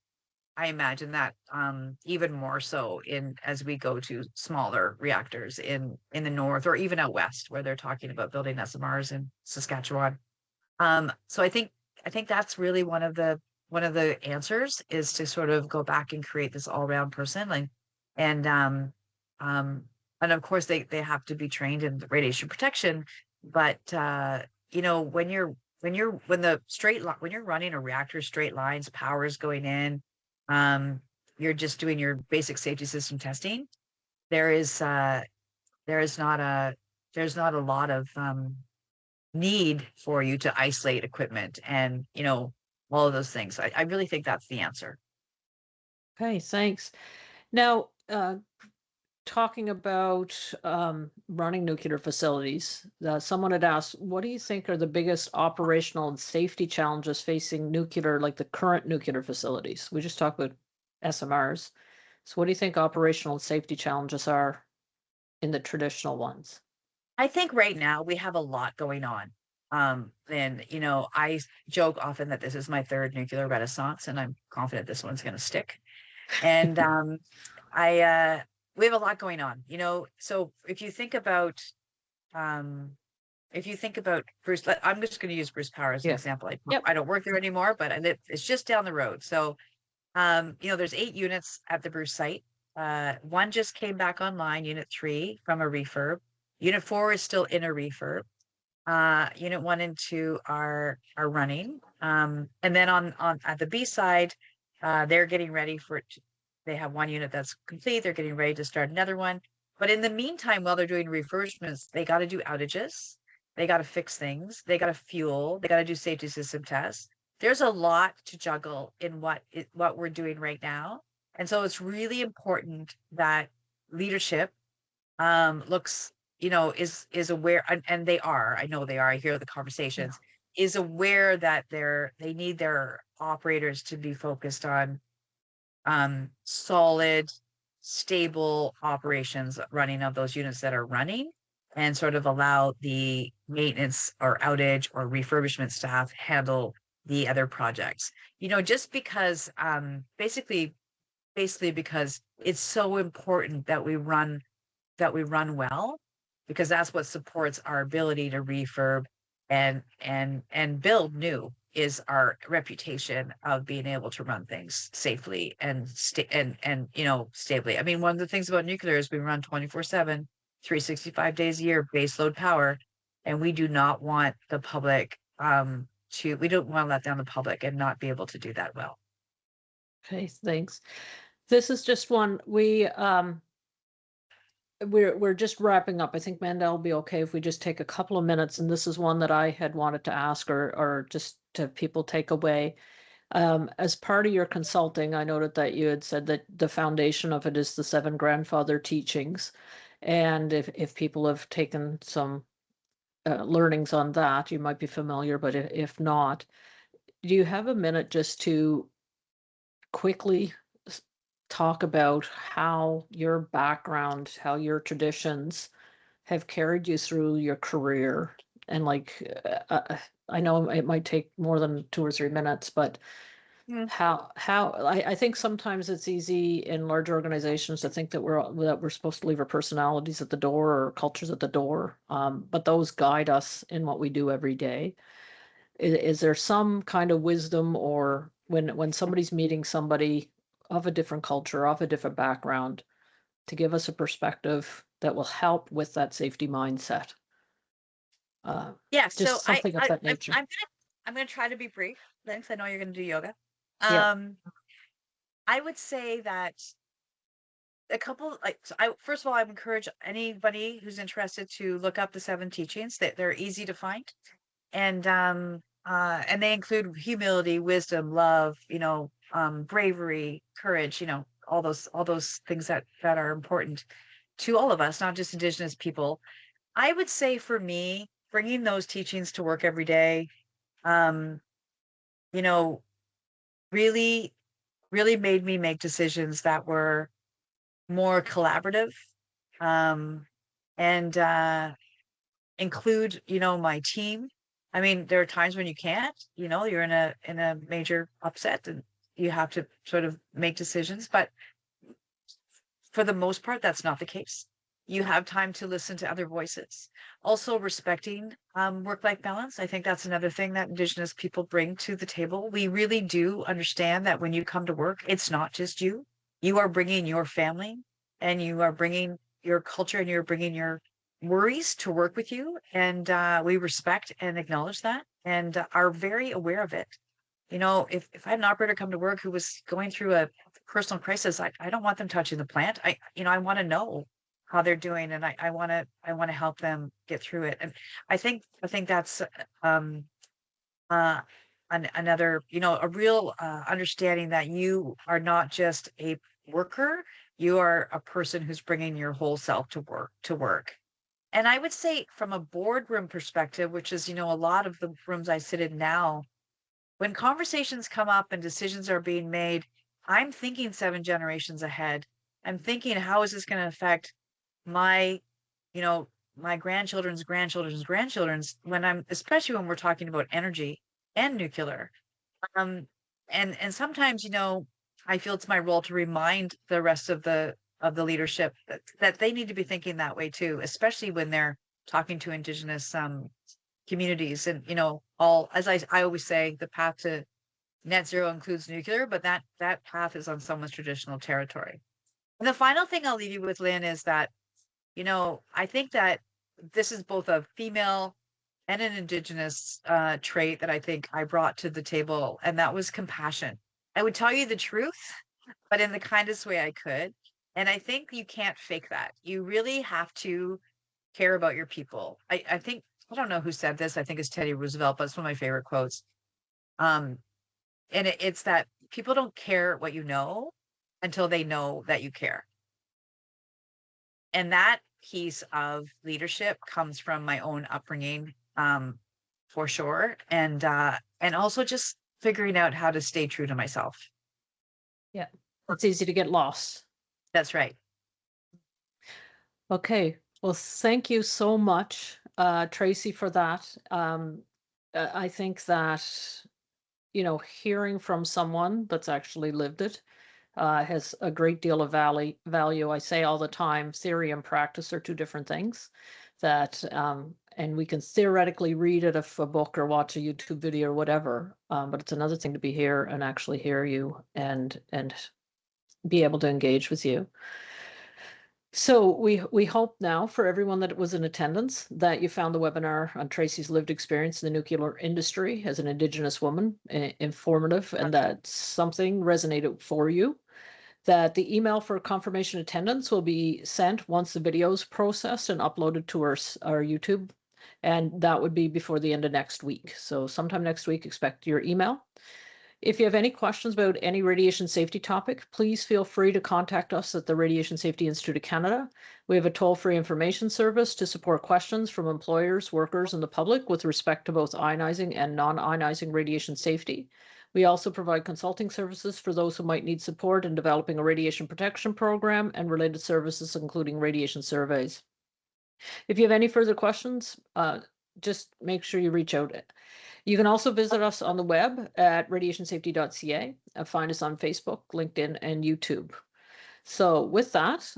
even more so as we go to smaller reactors in the north or even out west where they're talking about building SMRs in Saskatchewan. So I think that's really one of the answers is to sort of go back and create this all-round person, and of course they have to be trained in radiation protection. But when you're running a reactor straight lines, power is going in, you're just doing your basic safety system testing. There's not a lot of need for you to isolate equipment and all of those things. I really think that's the answer. Okay, thanks. Now, talking about running nuclear facilities, someone had asked, what do you think are the biggest operational and safety challenges facing nuclear, like the current nuclear facilities? We just talked about SMRs. So what do you think operational and safety challenges are in the traditional ones? I think right now we have a lot going on. And I joke often that this is my third nuclear renaissance, and I'm confident this one's going to stick. And we have a lot going on, so if you think about Bruce, I'm just going to use Bruce Power as an example. I don't work there anymore, but it's just down the road. So, there's 8 units at the Bruce site. One just came back online, Unit 3 from a refurb. Unit 4 is still in a refurb. Unit 1 and 2 are running. And then on at the B side, they're getting ready they have one unit that's complete. They're getting ready to start another one. But in the meantime, while they're doing refurbishments, they got to do outages. They got to fix things. They got to fuel. They got to do safety system tests. There's a lot to juggle in what we're doing right now. And so it's really important that leadership looks is aware, and they are, I know they are, I hear the conversations, is aware that they need their operators to be focused on solid, stable operations running of those units that are running, and sort of allow the maintenance or outage or refurbishment staff handle the other projects. Just because basically because it's so important that we run well, because that's what supports our ability to refurb and build new, is our reputation of being able to run things safely and stably. I mean, one of the things about nuclear is we run 24/7, 365 days a year, base load power, and we do not want the public we don't want to let down the public and not be able to do that well. Okay, thanks. This is just one we're just wrapping up. I think Mandel will be okay if we just take a couple of minutes, and this is one that I had wanted to ask, or just to people take away. As part of your consulting, I noted that you had said that the foundation of it is the 7 grandfather teachings. And if people have taken some learnings on that, you might be familiar, but if not, do you have a minute just to quickly talk about how your background, how your traditions have carried you through your career? And I know it might take more than 2 or 3 minutes, but how I think sometimes it's easy in large organizations to think that we're supposed to leave our personalities at the door or cultures at the door, but those guide us in what we do every day. Is there some kind of wisdom, or when somebody's meeting somebody of a different culture, of a different background, to give us a perspective that will help with that safety mindset? Yeah, Just so something of that nature. I'm gonna try to be brief. Thanks. I know you're gonna do yoga. Yeah. I would say that a couple, first of all, I would encourage anybody who's interested to look up the 7 teachings. That they're easy to find, and they include humility, wisdom, love, bravery, courage, all those things that are important to all of us, not just Indigenous people. I would say for me, bringing those teachings to work every day, you know, really, really made me make decisions that were more collaborative, and include, my team. I mean, there are times when you can't, you're in a major upset and you have to sort of make decisions, but for the most part, that's not the case. You have time to listen to other voices. Also, respecting work-life balance. I think that's another thing that Indigenous people bring to the table. We really do understand that when you come to work, it's not just you. You are bringing your family, and you are bringing your culture, and you're bringing your worries to work with you. And we respect and acknowledge that, and are very aware of it. If I had an operator come to work who was going through a personal crisis, I don't want them touching the plant. I want to know how they're doing, and I want to help them get through it. And I think that's another, a real understanding that you are not just a worker, you are a person who's bringing your whole self to work. And I would say from a boardroom perspective, which is, a lot of the rooms I sit in now, when conversations come up and decisions are being made, I'm thinking 7 generations ahead. I'm thinking, how is this going to affect my, my grandchildren's grandchildren's grandchildren's, especially when we're talking about energy and nuclear. And sometimes, I feel it's my role to remind the rest of the leadership that they need to be thinking that way too, especially when they're talking to Indigenous communities. And as I always say, the path to net zero includes nuclear, but that path is on someone's traditional territory. And the final thing I'll leave you with, Lynn, is that I think that this is both a female and an Indigenous trait that I think I brought to the table, and that was compassion. I would tell you the truth, but in the kindest way I could. And I think you can't fake that. You really have to care about your people. I think, I don't know who said this, I think it's Teddy Roosevelt, but it's one of my favorite quotes. And it's that people don't care what you know until they know that you care. And that piece of leadership comes from my own upbringing, for sure. And also just figuring out how to stay true to myself. Yeah, it's easy to get lost. That's right. Okay, well, thank you so much, Tracy, for that. I think that, hearing from someone that's actually lived it has a great deal of value. I say all the time, theory and practice are two different things. And we can theoretically read it if a book or watch a YouTube video or whatever, but it's another thing to be here and actually hear you and be able to engage with you. So we hope now for everyone that was in attendance that you found the webinar on Tracy's lived experience in the nuclear industry as an Indigenous woman informative, and that something resonated for you. That the email for confirmation attendance will be sent once the video is processed and uploaded to our YouTube, and that would be before the end of next week. So sometime next week, expect your email. If you have any questions about any radiation safety topic, please feel free to contact us at the Radiation Safety Institute of Canada. We have a toll-free information service to support questions from employers, workers, and the public with respect to both ionizing and non-ionizing radiation safety. We also provide consulting services for those who might need support in developing a radiation protection program and related services, including radiation surveys. If you have any further questions, just make sure you reach out. You can also visit us on the web at radiationsafety.ca and find us on Facebook, LinkedIn, and YouTube. So with that,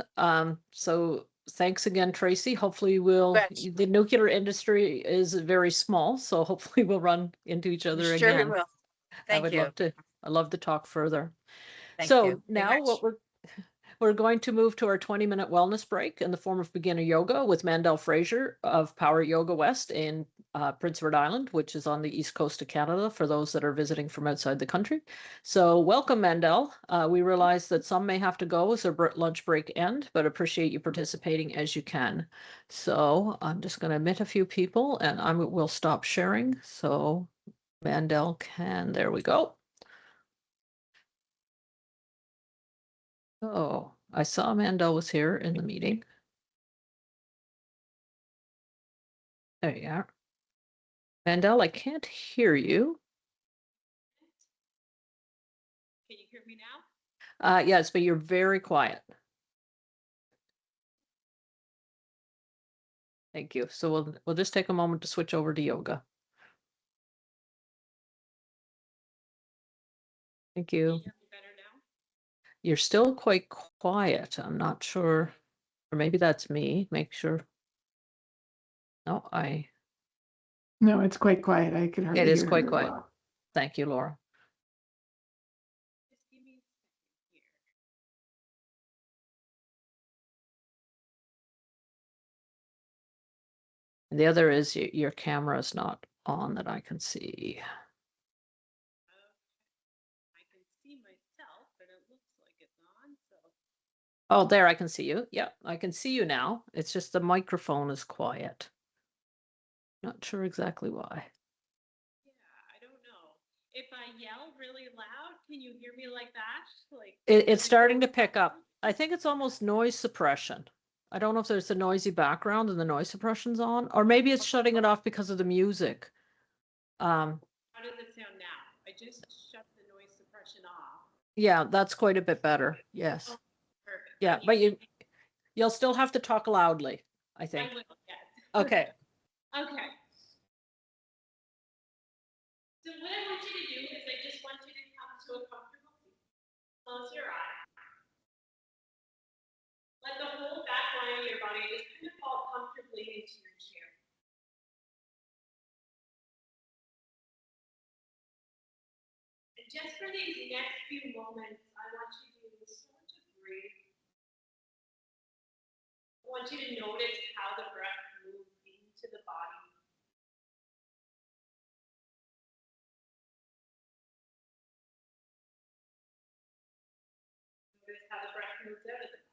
so thanks again, Tracy. Hopefully the nuclear industry is very small, so hopefully we'll run into each other again. Sure we will. Thank you. I'd love to talk further. Thank So you. now what we're going to move to our 20-minute wellness break in the form of beginner yoga with Mandel Fraser of Power Yoga West in Prince Edward Island, which is on the east coast of Canada for those that are visiting from outside the country. So welcome, Mandel. We realize that some may have to go as their lunch break end, but appreciate you participating as you can. So I'm just going to admit a few people and we'll stop sharing. So Mandel there we go. Oh, I saw Mandel was here in the meeting. There you are. Mandel, I can't hear you. Can you hear me now? Yes, but you're very quiet. Thank you. So we'll just take a moment to switch over to yoga. Thank you. Can you hear me better now? You're still quite quiet. I'm not sure, or maybe that's me. Make sure. No, No, it's quite quiet. I could hardly it is hear quite her as quiet. well. Thank you, Laura. Just give me a second here. And the other is your camera is not on that I can see. I can see myself, but it looks like it's on. So Oh, there, I can see you. Yeah, I can see you now. It's just the microphone is quiet. Not sure exactly why. yeah, I don't know. If I yell really loud, can you hear me like that? Like It's starting to pick up. I think it's almost noise suppression. I don't know if there's a noisy background and the noise suppression's on, or maybe it's shutting it off because of the music. How does it sound now? I just shut the noise suppression off. Yeah, that's quite a bit better. Yes. Oh, perfect. Yeah, but you'll still have to talk loudly, I think. I will, yes. Okay. Okay. So what I want you to do is I just want you to come to a comfortable seat. Close your eyes. Let the whole back line of your body just kind of fall comfortably into your chair. And just for these next few moments, I want you to start to breathe. I want you to notice how the breath moves into the body. Notice how the breath moves out of the body.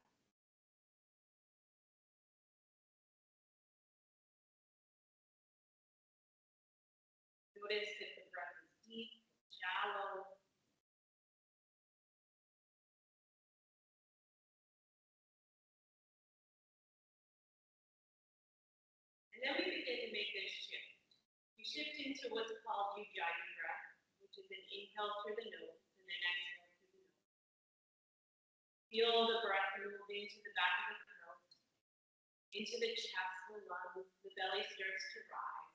Notice if the breath is deep, shallow. then we begin to make this shift. You shift into what's called Ujjayi breath, which is an inhale through the nose and an exhale through the nose. Feel the breath move into the back of the throat, into the chest, the lungs, the belly starts to rise.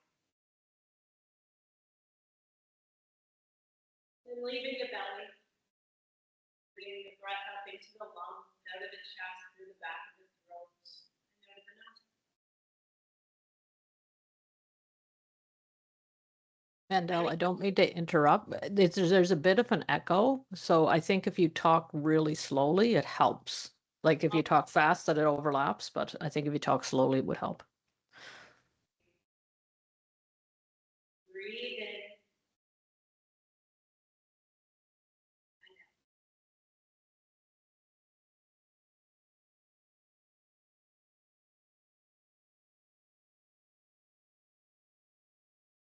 Then leaving the belly, bringing the breath up into the lungs, out of the chest, through the back of the throat, and out of the nose. Mandel, I don't mean to interrupt. But there's a bit of an echo. So I think if you talk really slowly, it helps. Like if you talk fast, that it overlaps. But I think if you talk slowly, it would help. Breathe in.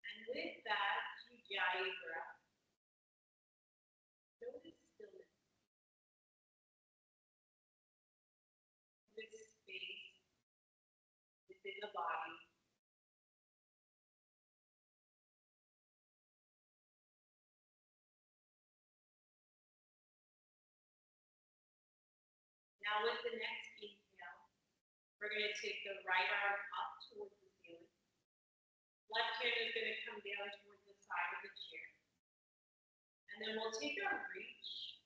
And with that Ujjayi breath, notice stillness. This space within the body. Now with the next inhale, we're going to take the right arm up towards the ceiling. Left hand is going to come down towards the side of the chair. And then we'll take our reach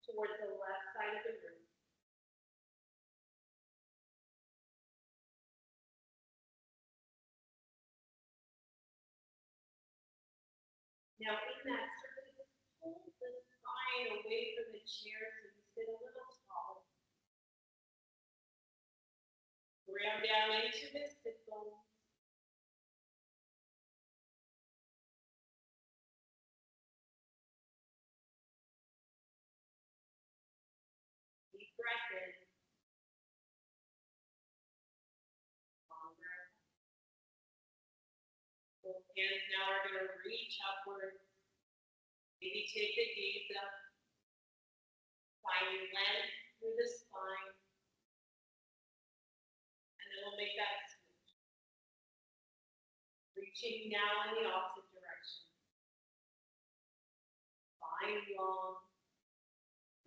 towards the left side of the room. Now in that circle, pull the spine away from the chair so you sit a little taller. Round down into the sit bones. Deep breath in. Long breath. Both hands now are going to reach upward. Maybe take the gaze up. Find length through the spine. And then we'll make that switch. Reaching now in the opposite direction. Find long.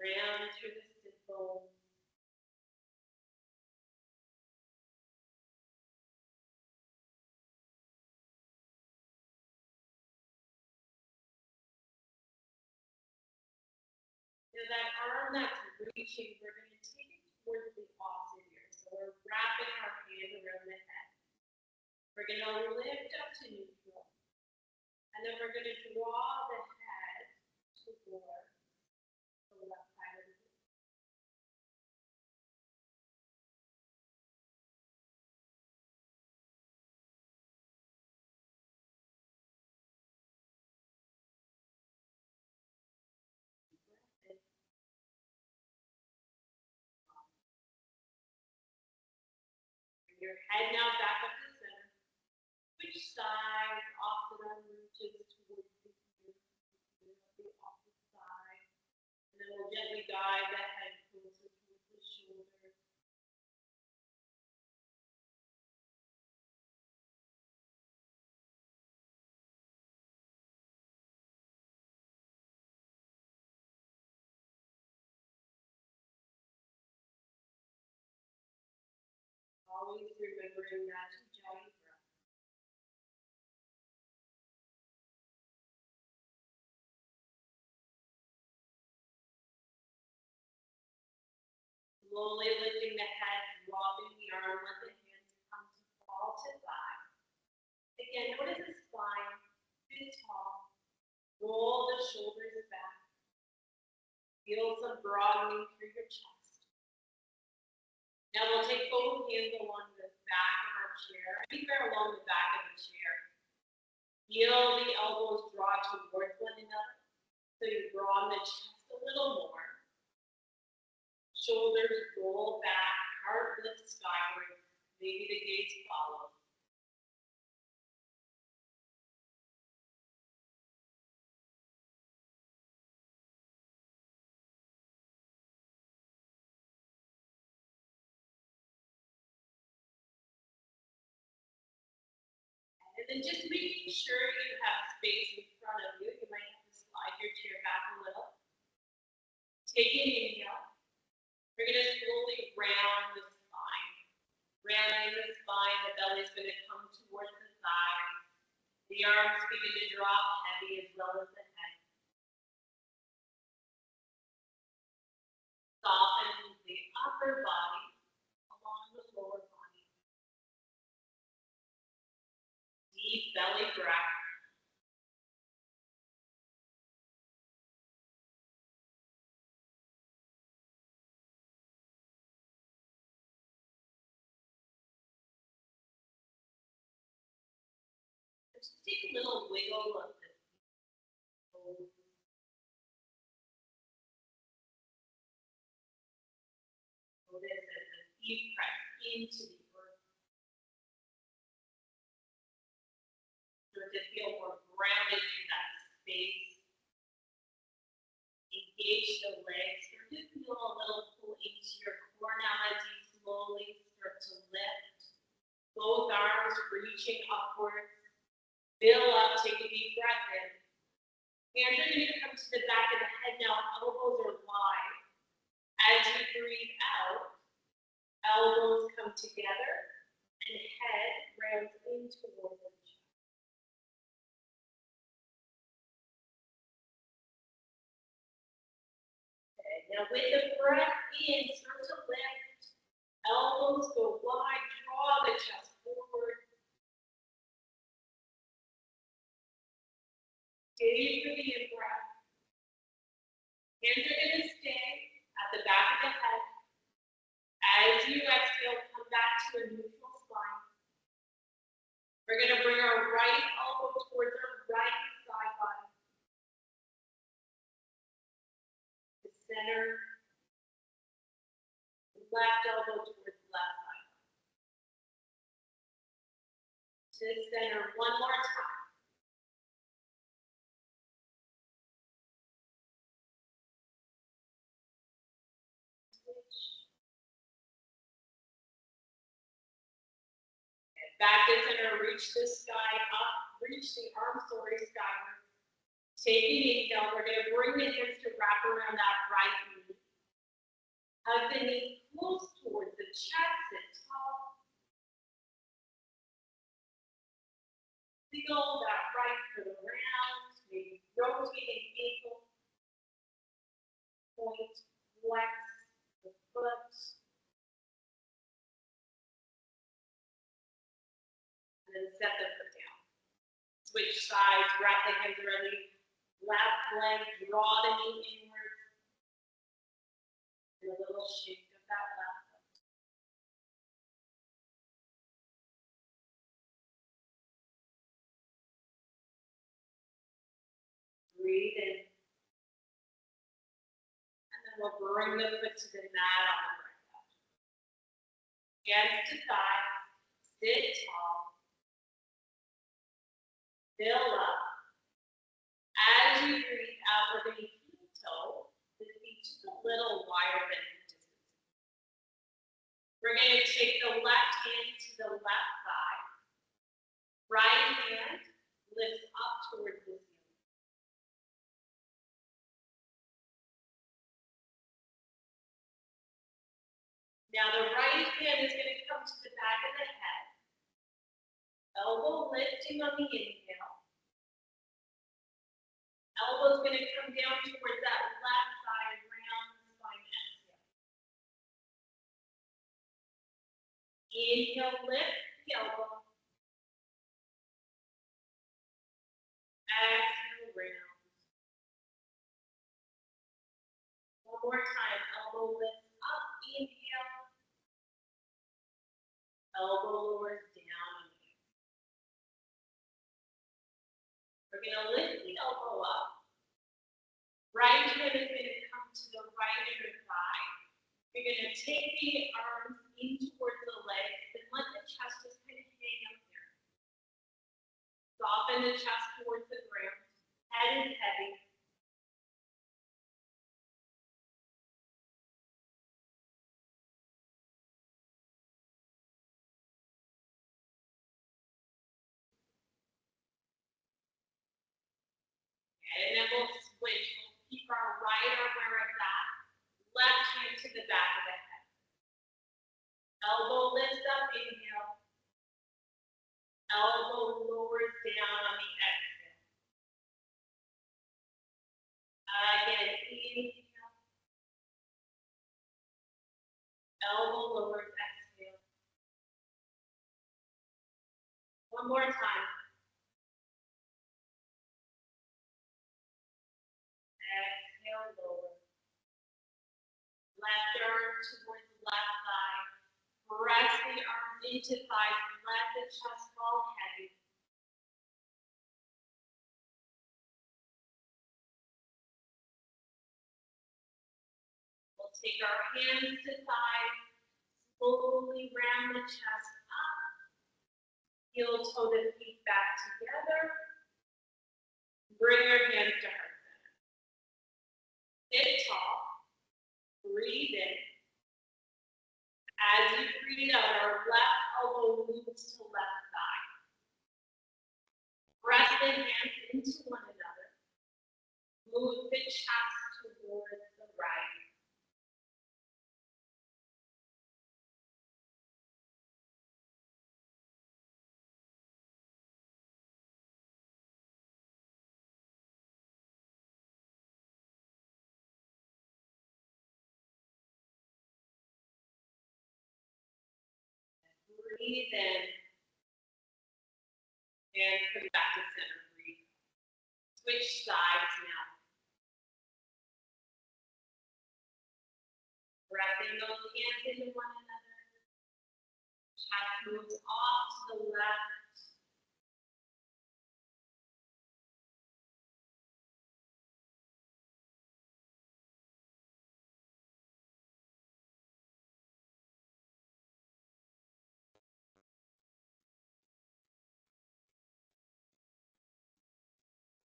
Round through the sit bones. Now that arm that's reaching, we're going to take it towards the opposite ear. So we're wrapping our hand around the head. We're going to lift up to neutral. And then we're going to draw the head towards the left side of the room. Your head now back up to center. Switch sides, opposite arm reaches towards the ear, the opposite side. And then we'll gently guide the head closer towards the shoulder. Always remembering that Ujjayi breath. Slowly lifting the head, dropping the arm, let the hands come to fall to thigh. Again, notice the spine, sit tall, roll the shoulders back. Feel some broadening through your chest. Now we'll take both hands along the back of our chair, anywhere along the back of the chair. Feel the elbows draw towards one another. So you draw the chest a little more. Shoulders roll back, heart lifts skyward. Maybe the gaze follows. then just making sure you have space in front of you. You might have to slide your chair back a little. Take an inhale. We're going to slowly round the spine. Rounding the spine, the belly is going to come towards the thighs. The arms begin to drop heavy as well as the head. Soften the upper body along the lower body. Deep belly breath. Just take a little wiggle of the toes. Notice as the feet press into the earth. Start to feel more grounded in that space. Engage the legs. Start to feel a little pull into your core now as you slowly start to lift. Both arms reaching upwards. Fill up, take a deep breath in. Hands are going to come to the back of the head now. Elbows are wide. As you breathe out, elbows come together and head rounds in towards the chest. Okay, now with the breath in, start to lift. Elbows go wide, draw the chest forward. Gaze for the in-breath. Hands are going to stay at the back of the head. As you exhale, come back to a neutral spine. We're going to bring our right elbow towards our right side body. The center. The left elbow towards the left side. To the center one more time. Back to center, reach the sky up, reach the arms skyward. Take an inhale, we're going to bring the hands to wrap around that right knee. Hug the knee close towards the chest, sit tall. Wiggle that right foot around, maybe rotating ankle. Point, flex the foot. And then set the foot down. Switch sides, wrap the hands around the left leg, draw the knee inward. And a little shake of that left foot. Breathe in. And then we'll bring the foot to the mat on the right side. Hands to thighs, sit tall. Fill up. As you breathe out, we're going to heel toe the feet just a little wider than the distance. We're going to take the left hand to the left thigh. Right hand lifts up towards the ceiling. Now the right hand is going to come to the back of the head. Elbow lifting on the inhale. Elbow's going to come down towards that left side, round the spine, exhale. Inhale, lift the elbow. Exhale, round. One more time, elbow lifts up, inhale. Elbow lowers down. We're going to lift the elbow up. Right hand is going to come to the right inner thigh. You're going to take the arms in towards the legs and let the chest just kind of hang up there. Soften the chest towards the ground. Head is heavy. And then we'll switch. We'll keep our right arm where it's at. Left hand to the back of the head. Elbow lifts up, inhale. Elbow lowers down on the exhale. Again, inhale. Elbow lowers, exhale. One more time. Exhale, lower. Left arm towards the left thigh. Press the arms into thighs. Let the chest fall heavy. We'll take our hands to thighs. Slowly round the chest up. Heel toe the feet back together. Bring your hands to heart center. Sit tall. Breathe in. As you breathe out, our left elbow moves to left thigh. Press the hands into one another. Move the chest towards the right. Breathe in. And come back to center. Breathe. Switch sides now. Pressing those hands into one another. Chest moves off to the left.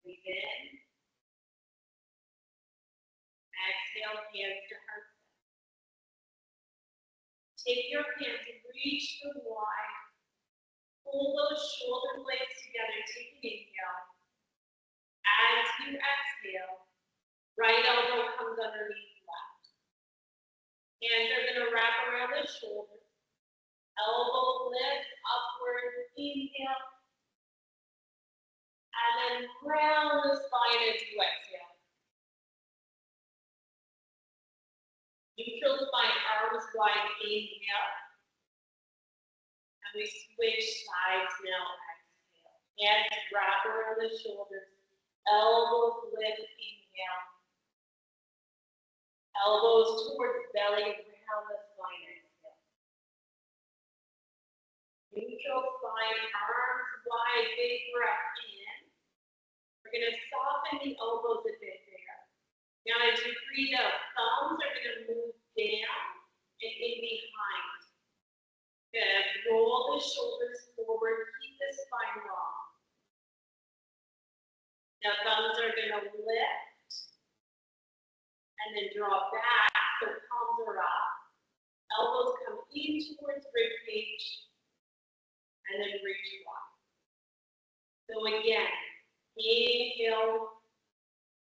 Breathe in. Exhale, hands to heart center. Take your hands and reach them wide. Pull those shoulder blades together. Take an inhale. As you exhale, right elbow comes underneath left. Hands are going to wrap around the shoulders. Elbow lifts upward. Inhale. And then round the spine as you exhale. Neutral spine, arms wide, inhale. And we switch sides now, exhale. Hands wrap around the shoulders. Elbows lift, inhale. Elbows towards belly, around the spine, exhale. Neutral spine, arms wide, big breath in. We're going to soften the elbows a bit there. Now as you breathe out, thumbs are going to move down and in behind. Good. Roll the shoulders forward, keep the spine long. Now thumbs are going to lift and then draw back, so palms are up. Elbows come in towards rib cage and then reach wide. So again, inhale,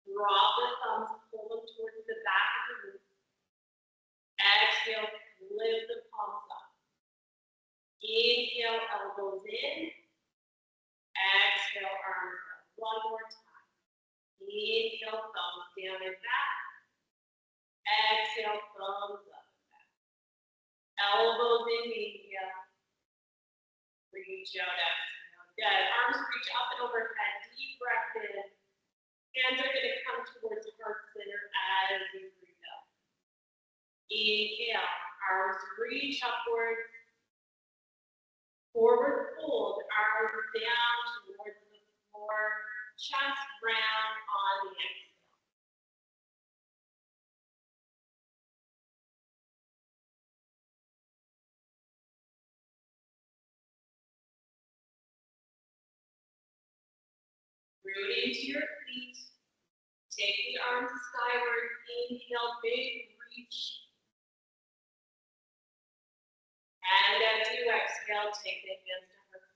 drop the thumbs, pull them towards the back of the root. Exhale, lift the palms up. Inhale, elbows in. Exhale, arms up. One more time. Inhale, thumbs down and back. Exhale, thumbs up and back. Elbows in, inhale. Reach out, exhale. Good. Arms reach up and overhead. Deep breath in. Hands are going to come towards heart center as you breathe out. Inhale, arms reach upwards. Forward fold, arms down towards the floor. Chest round on the exhale. Root into your feet. Take the arms skyward. Inhale, big reach. And as you exhale, take the hands to heart center.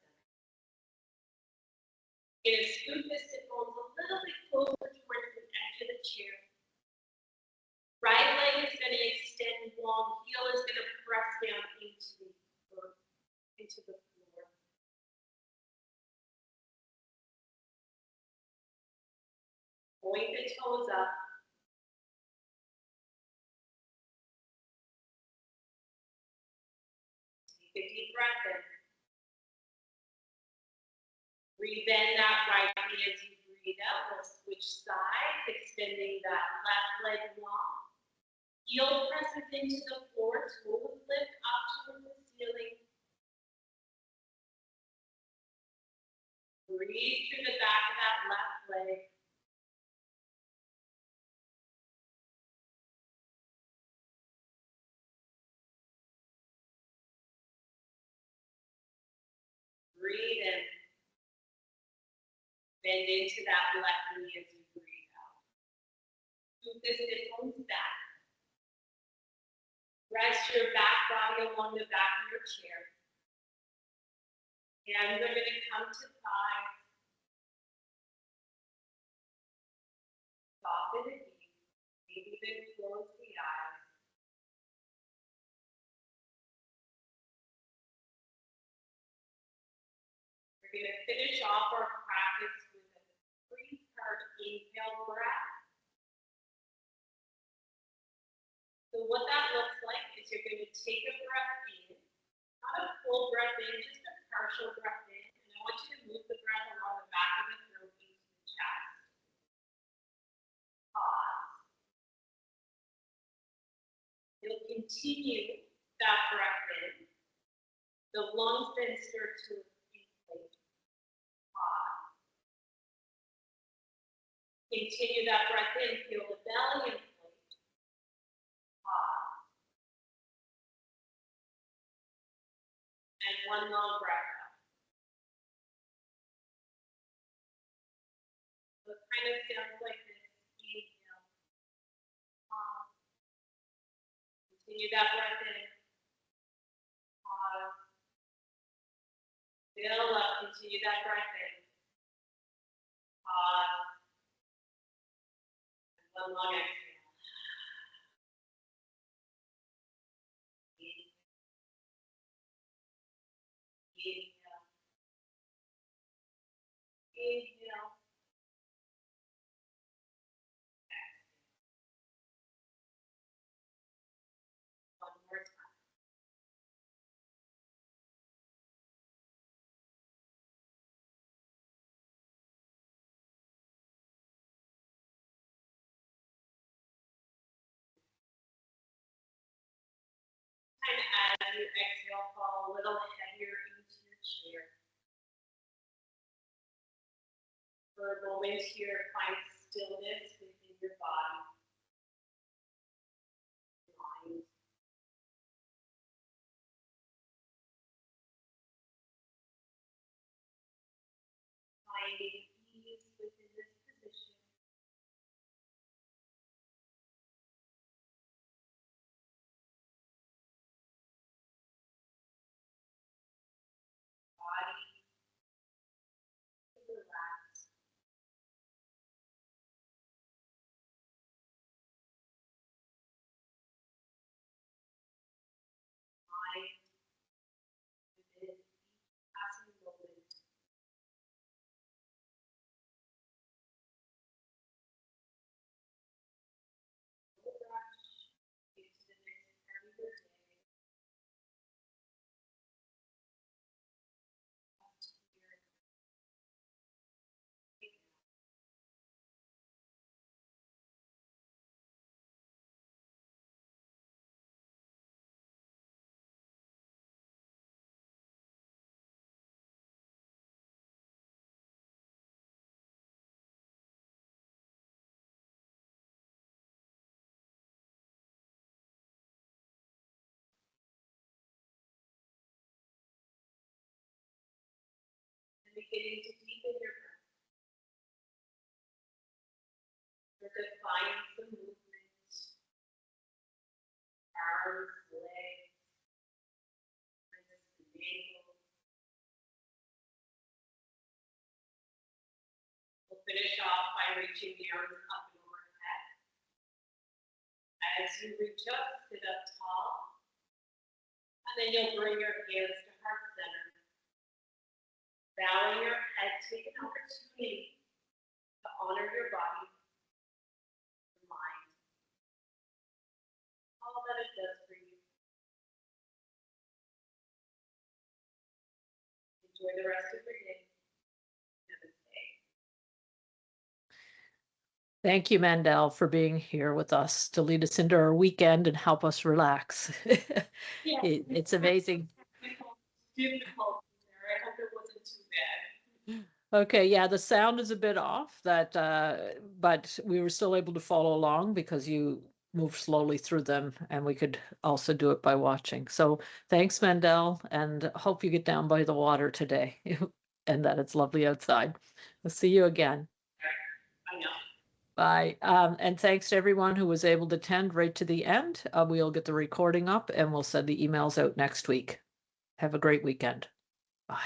You're going to scoot the sit bones a little bit closer towards the edge of the chair. Right leg is going to extend long, heel is going to press down into the floor. Point the toes up. Take a deep breath in. Breathe in that right knee as you breathe out. We'll switch sides, extending that left leg long. Heel presses into the floor, toes lift up towards the ceiling. Breathe through the back of that left leg. Breathe in. Bend into that left knee as you breathe out. Move the sit bones back. Rest your back body along the back of your chair. Hands are going to come to thighs. Soften the knees. Maybe even close the eyes. We're going to finish off our practice with a 3-part inhale breath. So what that looks like is you're going to take a breath in, not a full breath in, just a partial breath in, and I want you to move the breath along the back of the throat into the chest. Pause. You'll continue that breath in. The lungs then start to inflate. Pause. Continue that breath in, feel the belly inflate. Pause. And one long breath out. So it kind of sounds like this. Inhale. Pause. Continue that breath in. Pause. Fill up. Continue that breath in. Pause. And one long exhale. Inhale. Inhale. Exhale. One more time. And as you exhale, fall a little heavier into your chair. For a moment here, find stillness within your body, mind. Finding ease within this position. Body to relax. Mind within each passing moment. No rush into the next part of your day. Just here. And beginning to deepen your breath. Start to find some movement. Arms, legs, wrists, and ankles. finish off by reaching the arms up and overhead. As you reach up, sit up tall. And then you'll bring your hands to heart center. Bowing your head, take an opportunity to honor your body, your mind, all that it does for you. Enjoy the rest of your day. Thank you, Mandel, for being here with us to lead us into our weekend and help us relax. Yeah. It's amazing. Difficult there. I hope it wasn't too bad. Okay, yeah, the sound is a bit off, but we were still able to follow along because you moved slowly through them, and we could also do it by watching. So thanks, Mandel, and hope you get down by the water today and that it's lovely outside. We'll see you again. I know. Bye. And thanks to everyone who was able to attend right to the end. We'll get the recording up and we'll send the emails out next week. Have a great weekend. Bye.